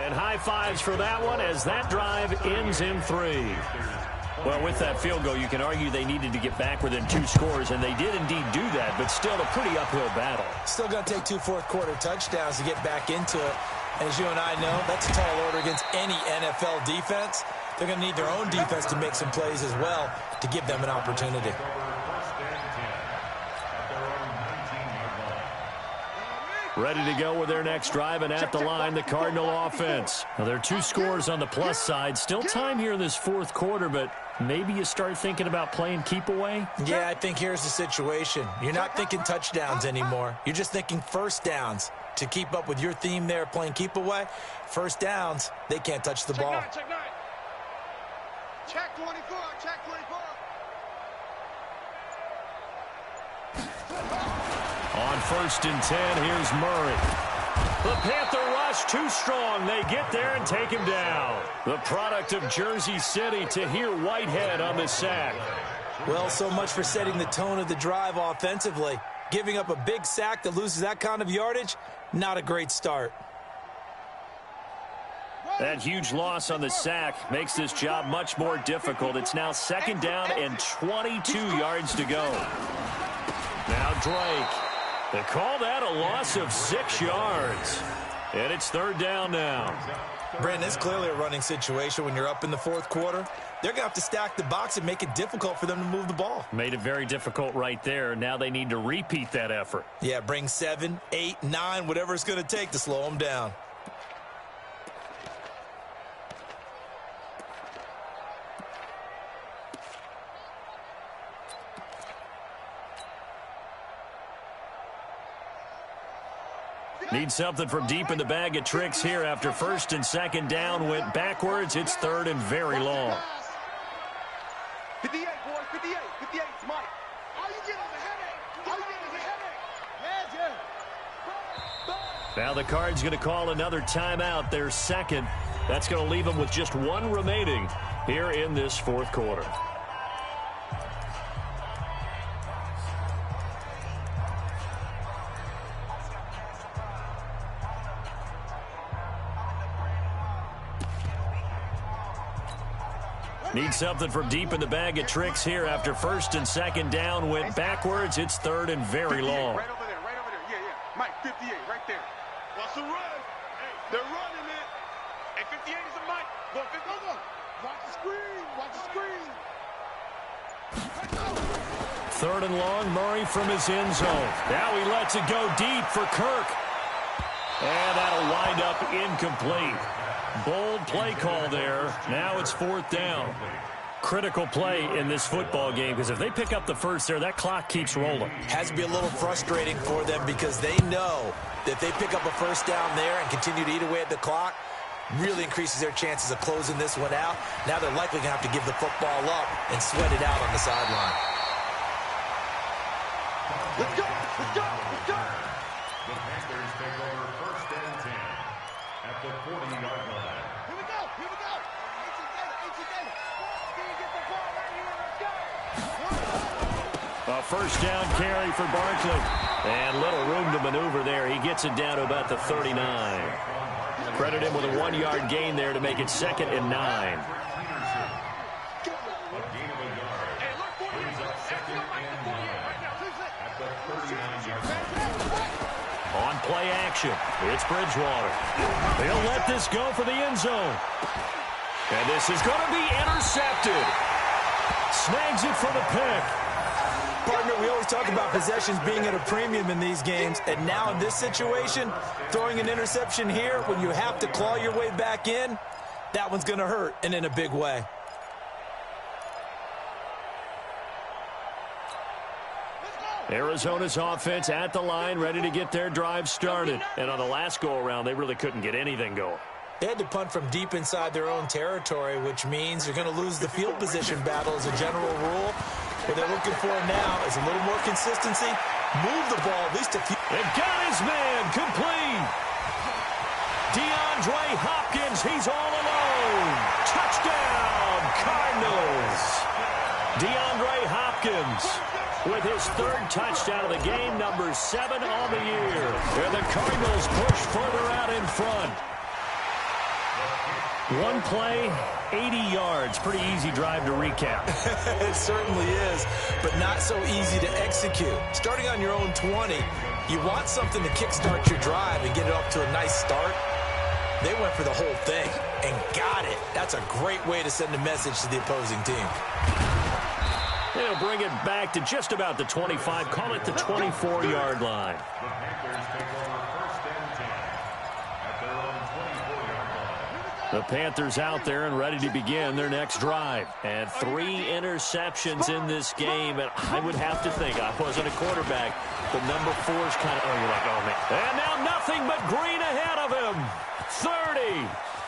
And high fives for that one as that drive ends in 3. Well, with that field goal, you can argue they needed to get back within 2 scores, and they did indeed do that, but still a pretty uphill battle. Still going to take 2 fourth-quarter touchdowns to get back into it. And as you and I know, that's a tall order against any NFL defense. They're going to need their own defense to make some plays as well to give them an opportunity. Ready to go with their next drive, and at the line, the Cardinal offense. Now, there are 2 scores on the plus side. Still time here in this 4th quarter, but maybe you start thinking about playing keep away? Yeah, I think here's the situation. You're not thinking touchdowns anymore. You're just thinking first downs. To keep up with your theme there, playing keep away, first downs, they can't touch the ball. Check 9. Check 24. Check 24. On 1st and 10, here's Murray. The Panther rush too strong. They get there and take him down. The product of Jersey City, Tahir Whitehead on the sack. Well, so much for setting the tone of the drive offensively. Giving up a big sack that loses that kind of yardage, not a great start. That huge loss on the sack makes this job much more difficult. It's now 2nd down and 22 yards to go. Now Drake. They call that a loss of 6 yards. And it's 3rd down now. Brandon, it's clearly a running situation when you're up in the 4th quarter. They're going to have to stack the box and make it difficult for them to move the ball. Made it very difficult right there. Now they need to repeat that effort. Yeah, bring 7, 8, 9, whatever it's going to take to slow them down. Need something from deep in the bag of tricks here after 1st and 2nd down. Went backwards. It's 3rd and very long. 58, boys. 58. 58, Mike. All you get is a headache. All you get is a headache. Yeah. Now the Cards going to call another timeout, their 2nd. That's going to leave them with just 1 remaining here in this 4th quarter. Need something from deep in the bag of tricks here after 1st and 2nd down. Went backwards. It's 3rd and very long. Right over there. Right over there. Yeah, yeah. Mike, 58 right there. Watch the run. Hey, they're running it. Hey, 58 is a Mike. Go 50. Go. Watch the screen. Watch the screen. 3rd and long. Murray from his end zone. Now he lets it go deep for Kirk. And that'll wind up incomplete. Bold play call there. Now it's 4th down. Critical play in this football game because if they pick up the first there, that clock keeps rolling. Has to be a little frustrating for them because they know that if they pick up a first down there and continue to eat away at the clock, really increases their chances of closing this one out. Now they're likely going to have to give the football up and sweat it out on the sideline. Let's go. Let's go. Let's go. The Panthers take over 1st and 10 at the 40-yard line. Here we go. Here we go. Can you get the ball right here? Let's go. A first down carry for Barkley. And little room to maneuver there. He gets it down to about the 39. Credit him with a 1-yard gain there to make it 2nd and 9. On play action, it's Bridgewater. He'll let this go for the end zone. And this is going to be intercepted. Snags it for the pick. Partner, we always talk about possessions being at a premium in these games, and now in this situation, throwing an interception here when you have to claw your way back in, that one's going to hurt, and in a big way. Arizona's offense at the line, ready to get their drive started. And on the last go-around, they really couldn't get anything going. They had to punt from deep inside their own territory, which means you're going to lose the field position battle as a general rule. What they're looking for now is a little more consistency. Move the ball at least a few. They've got his man complete. DeAndre Hopkins, he's all alone. Touchdown, Cardinals. DeAndre Hopkins with his 3rd touchdown of the game, number 7 on the year. And the Cardinals push further out in front. One play, 80 yards. Pretty easy drive to recap. It certainly is, but not so easy to execute. Starting on your own 20, you want something to kickstart your drive and get it off to a nice start. They went for the whole thing and got it. That's a great way to send a message to the opposing team. They'll bring it back to just about the 25. Call it the 24-yard line. The Panthers take over 1st and 10 at their own 24-yard line. The Panthers out there and ready to begin their next drive. And 3 interceptions in this game. And I would have to think, I wasn't a quarterback, but number 4 is kind of, you're like, oh, man. And now nothing but green ahead of him. 30,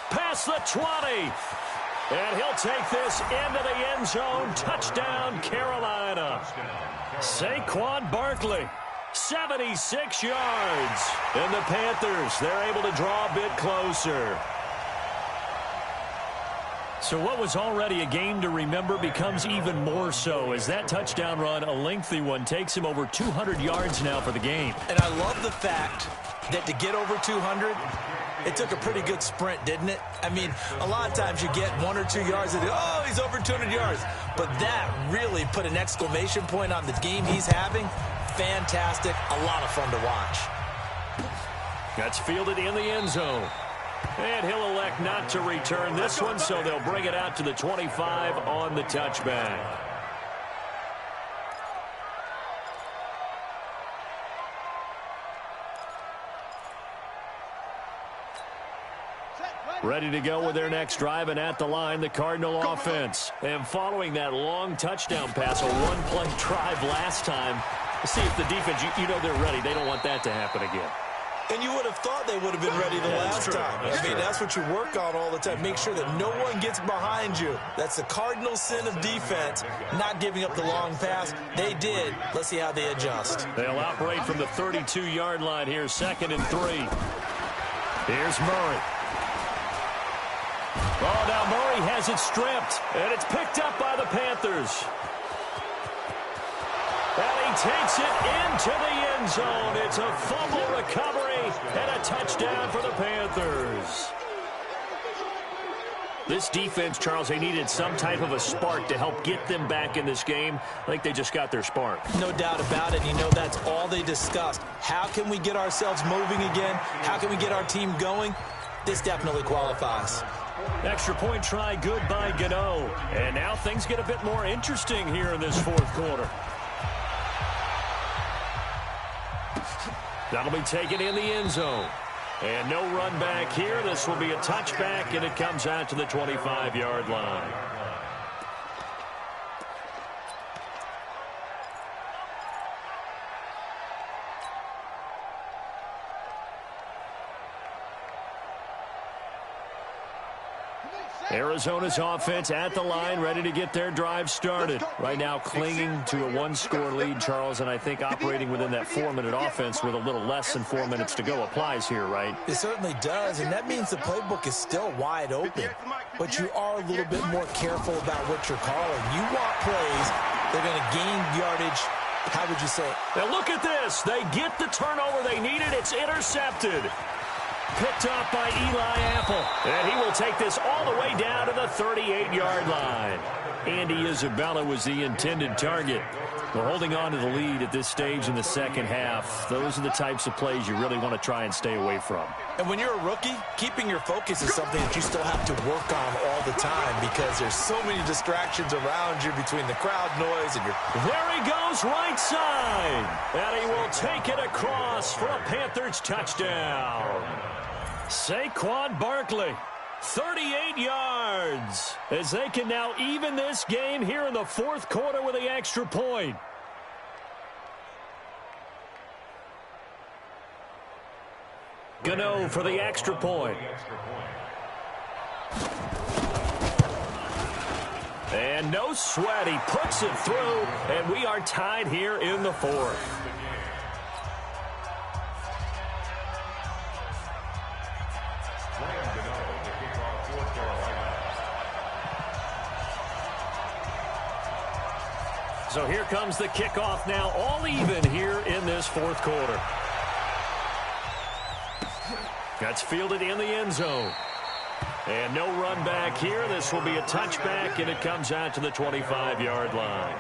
past the 20. And he'll take this into the end zone. Touchdown, Carolina. Saquon Barkley, 76 yards. And the Panthers, they're able to draw a bit closer. So what was already a game to remember becomes even more so as that touchdown run, a lengthy one, takes him over 200 yards now for the game. And I love the fact that to get over 200, it took a pretty good sprint, didn't it? I mean, a lot of times you get 1 or 2 yards and, oh, he's over 200 yards. But that really put an exclamation point on the game he's having. Fantastic. A lot of fun to watch. That's fielded in the end zone. And he'll elect not to return this one, so they'll bring it out to the 25 on the touchback. Ready to go with their next drive, and at the line, the Cardinal offense. And following that long touchdown pass, a 1-play drive last time, see if the defense, you know they're ready. They don't want that to happen again. And you would have thought they would have been ready the last time. I mean, that's what you work on all the time. Make sure that no one gets behind you. That's the cardinal sin of defense, not giving up the long pass. They did. Let's see how they adjust. They'll operate from the 32-yard line here, 2nd and 3. Here's Murray. Oh, now Murray has it stripped, and it's picked up by the Panthers. And he takes it into the end zone. It's a fumble recovery and a touchdown for the Panthers. This defense, Charles, they needed some type of a spark to help get them back in this game. I think they just got their spark. No doubt about it. You know, that's all they discussed. How can we get ourselves moving again? How can we get our team going? This definitely qualifies. Extra point try, good by Gano. And now things get a bit more interesting here in this 4th quarter. That'll be taken in the end zone. And no run back here. This will be a touchback, and it comes out to the 25-yard line. Arizona's offense at the line, ready to get their drive started. Right now clinging to a 1-score lead, Charles, and I think operating within that 4-minute offense with a little less than 4 minutes to go applies here, right? It certainly does, and that means the playbook is still wide open. But you are a little bit more careful about what you're calling. You want plays that are going to gain yardage How would you say it? Now look at this. They get the turnover they needed. It's intercepted. Picked up by Eli Apple. And he will take this all the way down to the 38-yard line. Andy Isabella was the intended target. We're holding on to the lead at this stage in the second half. Those are the types of plays you really want to try and stay away from. And when you're a rookie, keeping your focus is something that you still have to work on all the time because there's so many distractions around you between the crowd noise and your... There he goes, right side. And he will take it across for a Panthers touchdown. Saquon Barkley, 38 yards, as they can now even this game here in the fourth quarter with the extra point. Gano for the extra point. And no sweat, he puts it through, and we are tied here in the fourth. So here comes the kickoff now, all even here in this fourth quarter. That's fielded in the end zone. And no run back here. This will be a touchback, and it comes out to the 25-yard line.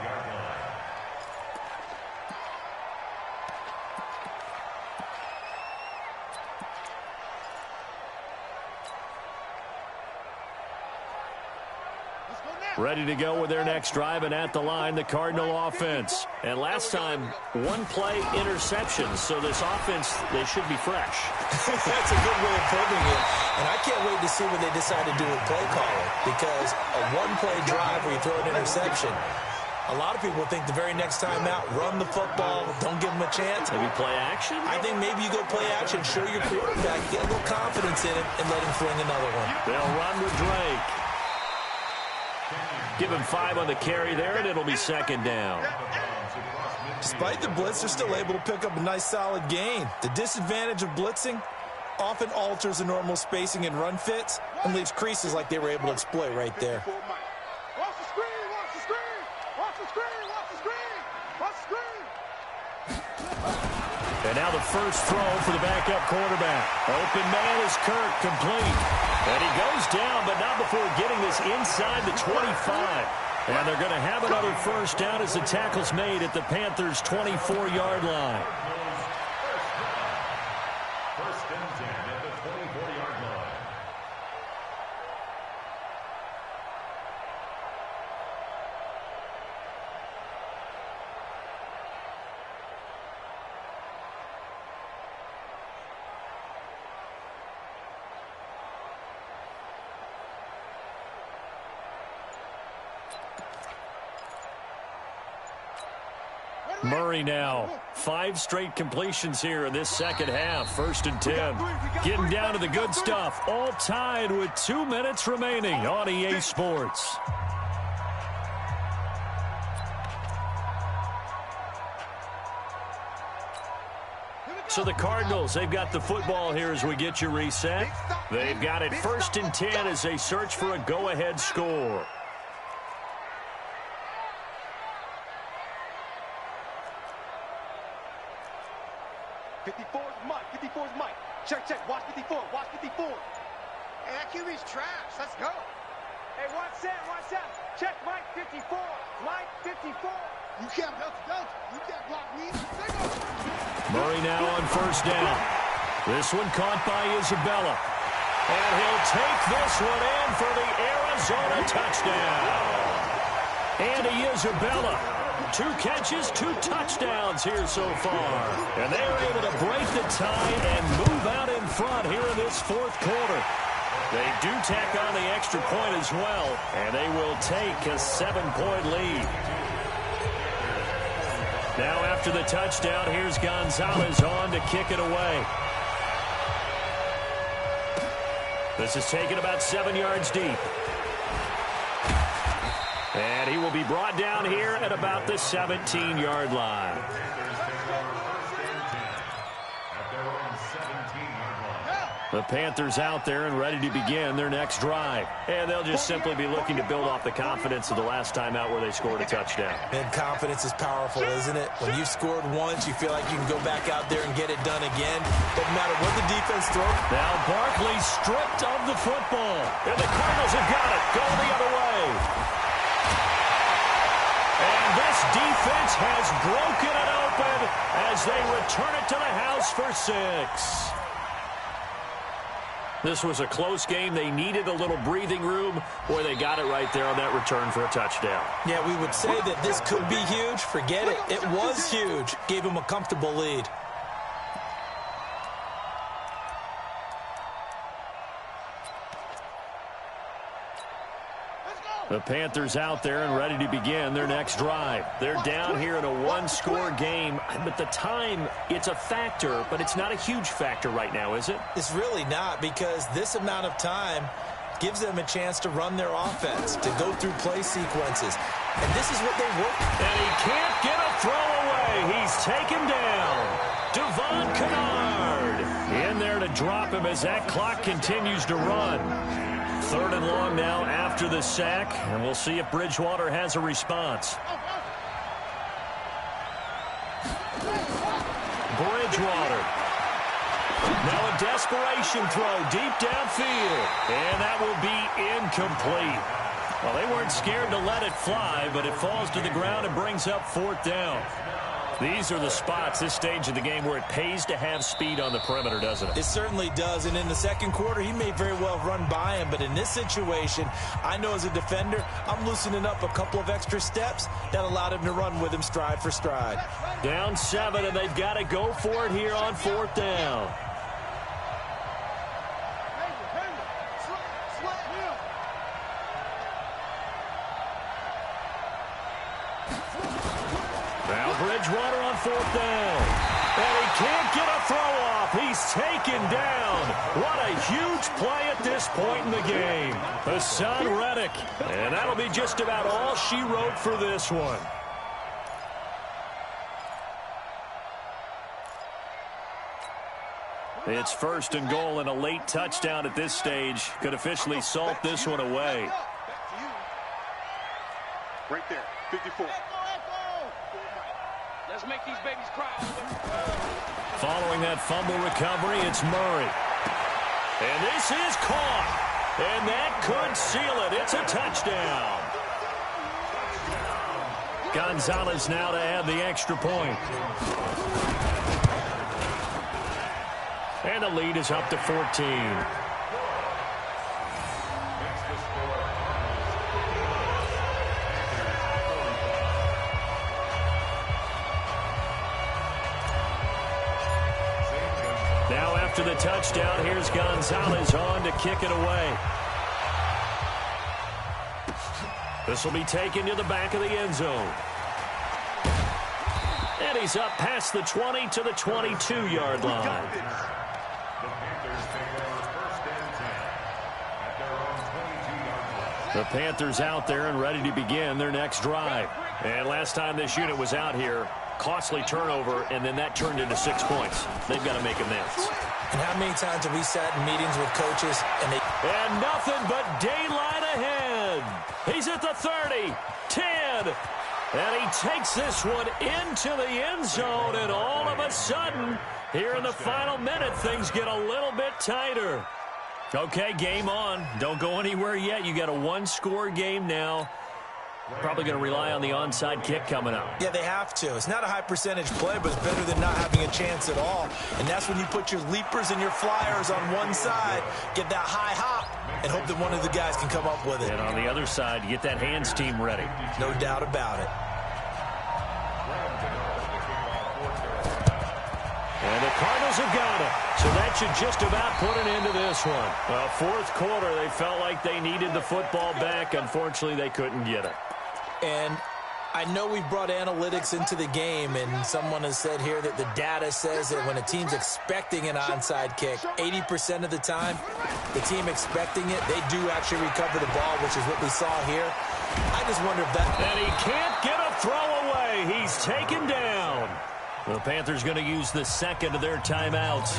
Ready to go with their next drive, and at the line, the Cardinal offense. And last time, one-play interception, so this offense, they should be fresh. That's a good way of putting it. And I can't wait to see what they decide to do with play calling, because a one-play drive where you throw an interception, a lot of people think the very next time out, run the football, don't give them a chance. Maybe play action? I think maybe you go play action, show your quarterback, get a little confidence in it, and let him fling another one. They'll run with Drake. Give him 5 on the carry there, and it'll be second down. Despite the blitz, they're still able to pick up a nice, solid gain. The disadvantage of blitzing often alters the normal spacing and run fits and leaves creases like they were able to exploit right there. Watch the screen, watch the screen, watch the screen, watch the screen, watch the screen. And now the first throw for the backup quarterback. Open man is Kirk, complete. And he goes down, but not before getting this inside the 25. And they're going to have another first down as the tackle's made at the Panthers' 24-yard line. First and 10 at the 24-yard line. Murray now. 5 straight completions here in this second half. First and 10. Getting down to the good stuff. All tied with 2 minutes remaining on EA Sports. So the Cardinals, they've got the football here as we get you reset. They've got it first and 10 as they search for a go-ahead score. Check, check. Watch 54. Watch 54. Hey, that QB's trash. Let's go. Hey, watch that. Watch that. Check Mike 54. Mike 54. You can't block You can't block me. Murray now on first down. This one caught by Isabella. And he'll take this one in for the Arizona touchdown. Andy Isabella. 2 catches, 2 touchdowns here so far. And they are able to break the tie and move out in front here in this fourth quarter. They do tack on the extra point as well, and they will take a 7-point lead. Now after the touchdown, here's Gonzalez on to kick it away. This is taken about 7 yards deep. And he will be brought down here at about the 17-yard line. The Panthers out there and ready to begin their next drive. And they'll just simply be looking to build off the confidence of the last time out where they scored a touchdown. And confidence is powerful, isn't it? When you've scored once, you feel like you can go back out there and get it done again. Doesn't matter what the defense throws. Now Barkley stripped of the football. And the Cardinals have got it. Going the other way. And this defense has broken it open as they return it to the house for 6. This was a close game. They needed a little breathing room, or they got it right there on that return for a touchdown. Yeah, we would say that this could be huge. Forget it. It was huge. Gave them a comfortable lead. The Panthers out there and ready to begin their next drive. They're down here in a one-score game, but the time, it's a factor, but it's not a huge factor right now, is it? It's really not, because this amount of time gives them a chance to run their offense, to go through play sequences. And this is what they work. And he can't get a throw away. He's taken down. Devon Kennard in there to drop him as that clock continues to run. 3rd and long now after the sack, and we'll see if Bridgewater has a response. Bridgewater. Now a desperation throw deep downfield, and that will be incomplete. Well, they weren't scared to let it fly, but it falls to the ground and brings up 4th down. These are the spots, this stage of the game, where it pays to have speed on the perimeter, doesn't it? It certainly does, and in the second quarter, he may very well run by him, but in this situation, I know as a defender, I'm loosening up a couple of extra steps that allowed him to run with him stride for stride. Down 7, and they've got to go for it here on 4th down. Bridgewater on 4th down. And he can't get a throw off. He's taken down. What a huge play at this point in the game. Hassan Reddick. And that'll be just about all she wrote for this one. It's 1st and goal, and a late touchdown at this stage could officially salt this one away. Right there, 54. Let's make these babies cry. Following that fumble recovery, it's Murray. And this is caught. And that could seal it. It's a touchdown. Gonzalez now to add the extra point. And the lead is up to 14. After the touchdown, here's Gonzalez on to kick it away. This will be taken to the back of the end zone. And he's up past the 20 to the 22-yard line. The Panthers out there and ready to begin their next drive. And last time this unit was out here, costly turnover, and then that turned into 6 points. They've got to make amends. And how many times have we sat in meetings with coaches and nothing but daylight ahead. He's at the 30, 10, and he takes this one into the end zone, and all of a sudden, here in the final minute, things get a little bit tighter. Okay, game on. Don't go anywhere yet. You got a one-score game now. Probably going to rely on the onside kick coming up. Yeah, they have to. It's not a high percentage play, but it's better than not having a chance at all. And that's when you put your leapers and your flyers on one side, get that high hop, and hope that one of the guys can come up with it. And on the other side, you get that hands team ready. No doubt about it. And the Cardinals have got it. So that should just about put an end to this one. Well, 4th quarter, they felt like they needed the football back. Unfortunately, they couldn't get it. And I know we've brought analytics into the game, and someone has said here that the data says that when a team's expecting an onside kick, 80% of the time, the team expecting it, they do actually recover the ball, which is what we saw here. I just wonder if that... And he can't get a throw away. He's taken down. The Panthers going to use the second of their timeouts.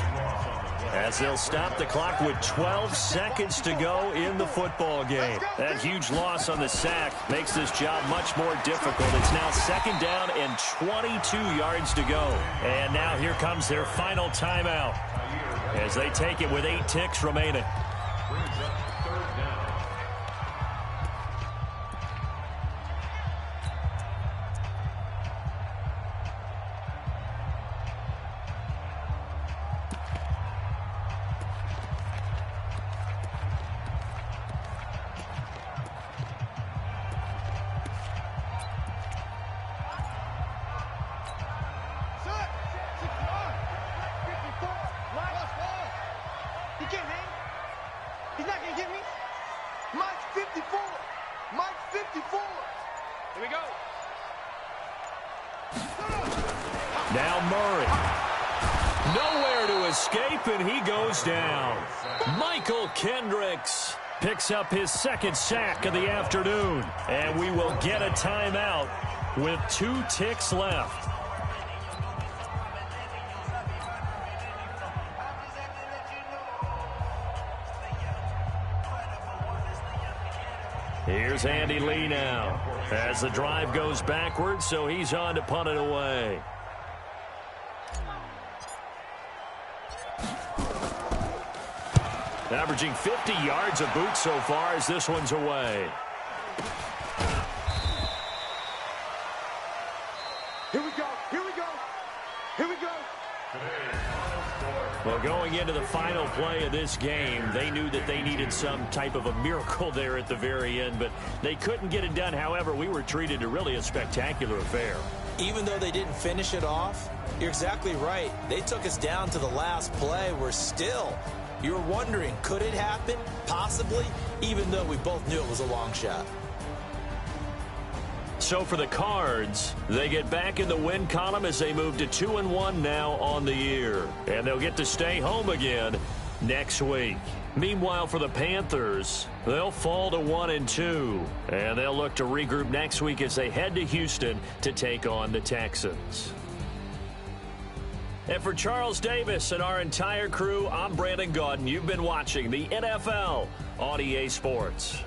as they'll stop the clock with 12 seconds to go in the football game. That huge loss on the sack makes this job much more difficult. It's now 2nd down and 22 yards to go. And now here comes their final timeout as they take it with 8 ticks remaining. Brings up 3rd down. He's not going to get me. Mike's 54. Mike's 54. Here we go. Now Murray. Nowhere to escape, and he goes down. Michael Kendricks picks up his 2nd sack of the afternoon. And we will get a timeout with 2 ticks left. Here's Andy Lee now as the drive goes backwards, so he's on to punt it away. Averaging 50 yards a boot so far as this one's away. Here we go. Here we go. Here we go. Well, going into the final play of this game, they knew that they needed some type of a miracle there at the very end, but they couldn't get it done. However, we were treated to really a spectacular affair. Even though they didn't finish it off, you're exactly right. They took us down to the last play. We're still, you were wondering, could it happen? Possibly, even though we both knew it was a long shot. So for the Cards, they get back in the win column as they move to 2-1 now on the year. And they'll get to stay home again next week. Meanwhile, for the Panthers, they'll fall to 1-2. And they'll look to regroup next week as they head to Houston to take on the Texans. And for Charles Davis and our entire crew, I'm Brandon Gaudin. You've been watching the NFL on EA Sports.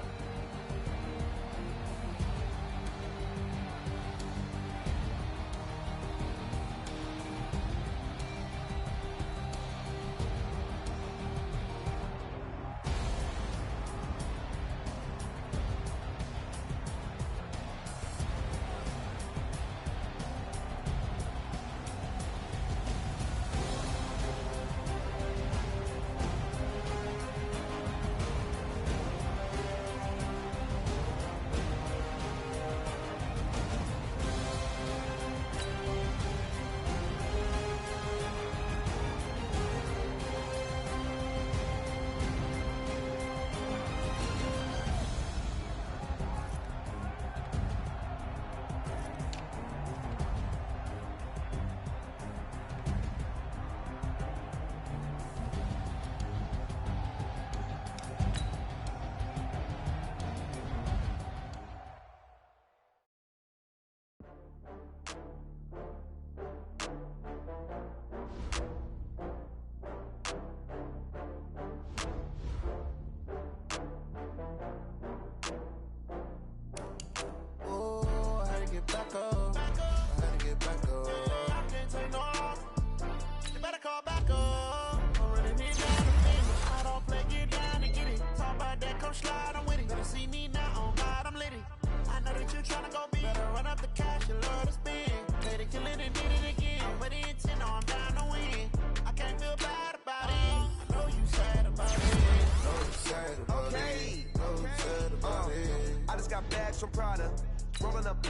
Rolling up,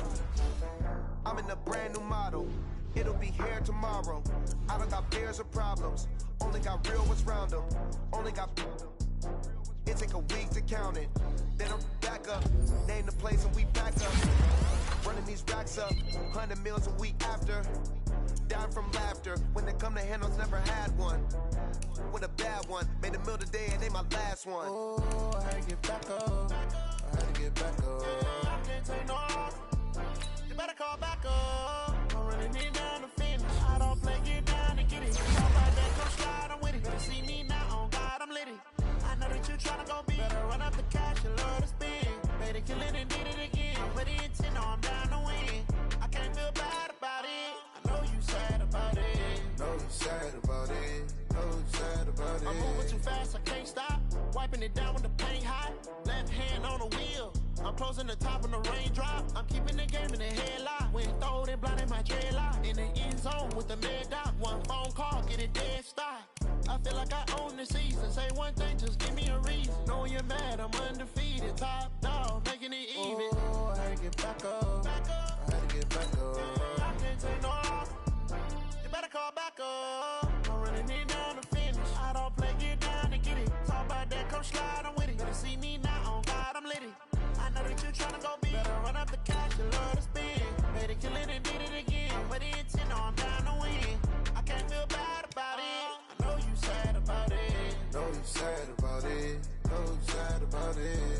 I'm in a brand new model. It'll be here tomorrow. I don't got fears or problems. Only got real ones round them. Only got. It take a week to count it. Then I'm back up. Name the place and we back up. Running these racks up. 100 meals a week after. Down from laughter. When they come to handles, never had one. With a bad one. Made a meal today and they my last one. Oh, I had to get back up. I had to get back up. I can't take no off. You better call back up. I'm running it down to finish. I don't play, get down and get it. Talk about that, come slide, I'm with it. Better see me it down when the paint hot. Left hand on the wheel. I'm closing the top on the raindrop. I'm keeping the game in the headlock. When throwed and blinded my dreadlock. In the end zone with the mad dot. One phone call, get it dead stop. I feel like I own the season. Say one thing, just give me a reason. Knowing you're mad, I'm undefeated. Top dog, making it even. Oh, I had to get back up. I had to get back up. I can't take no loss. You better call back up. I'm running it down to finish. I don't play, get down to get it. Talk about that, come slide, I'm with it. Better see me now, on God, I'm litty. I know that you tryna go big. Better run up the cash, you love to spend. Better kill it and did it again. But the intent, no, I'm down to win. I can't feel bad about it. I know you sad about it. Know you sad about it. Know you sad about it.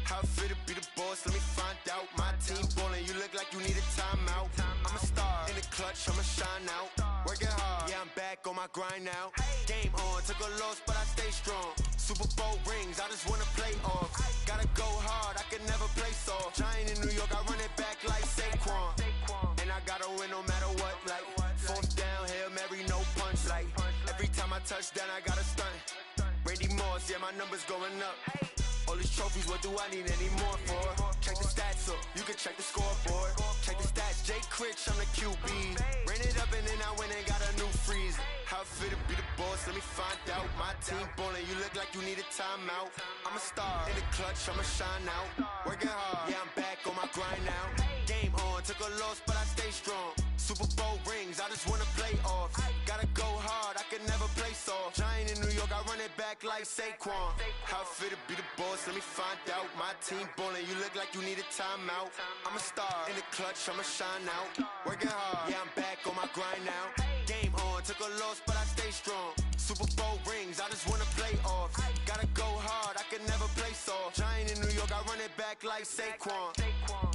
How fit to be the boss? Let me find out. My team ballin', you look like you need a timeout. I'm a star in the clutch, I'ma shine out. Working hard, yeah, I'm back on my grind now. Game on, took a loss, but I stay strong. Super Bowl rings, I just wanna play off. Gotta go hard, I can never play soft. Giant in New York, I run it back like Saquon. And I gotta win no matter what, like fourth down, Hail Mary, no punch. Like every time I touch down, I gotta stunt. Brady Moss, yeah, my numbers going up. All these trophies, what do I need any more for? Check the stats up, you can check the scoreboard. Check the stats, Jay Critch, I'm the QB. Ran it up and then I went and got a new freeze. How fit to be the boss, let me find out. My team ballin', you look like you need a timeout. I'm a star in the clutch, I'ma shine out. Working hard, yeah, I'm back on my grind now. Game on, took a loss, but I stay strong. Super Bowl rings, I just wanna play off. Gotta go hard, I can never play soft. Giant in New York, I run it back like Saquon. How fit to be the boss, let me find out. My team ballin', you look like you need a timeout. I'm a star in the clutch, I'ma shine out. Working hard, yeah, I'm back on my grind now. Game on, took a loss, but I stay strong. Super Bowl rings, I just wanna play off. Gotta go hard, I can never play soft. Giant in New York, I run it back like Saquon.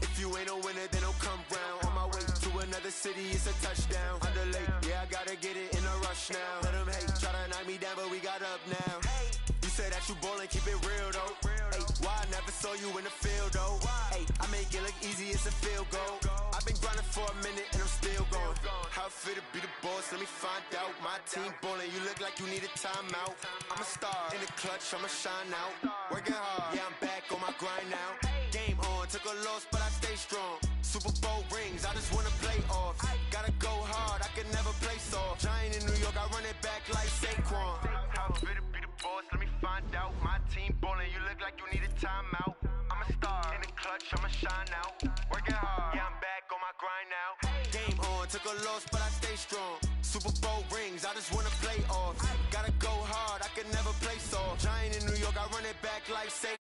If you ain't a winner, then don't come round. On my way to another city, it's a touchdown. Underlay, yeah, I gotta get it in a rush now. Let them hate, try to knock me down, but we got up now. You say that you ballin', keep it real though. Hey, why I never saw you in the field though? Hey, I make it look easy, it's a field goal. I've been grinding for a minute and I'm still going. How fit to be the boss, let me find out. My team ballin', you look like you need a timeout. I'm a star in the clutch, I'ma shine out. Working hard, yeah, I'm back on my grind now. Game on, took a loss, but I stay strong. Super Bowl rings, I just wanna play off. Gotta go hard, I can never play soft. Giant in New York, I run it back like Saquon. How fit to be the boss, let me find out. My team ballin', you look like you need a timeout. I'm a star in the clutch, I'ma shine out. Working hard, yeah, I'm back on my grind now. Game on, took a loss, but I stay strong. Super Bowl rings, I just wanna play off. Gotta go hard, I can never play soft. Giant in New York, I run it back like Saquon.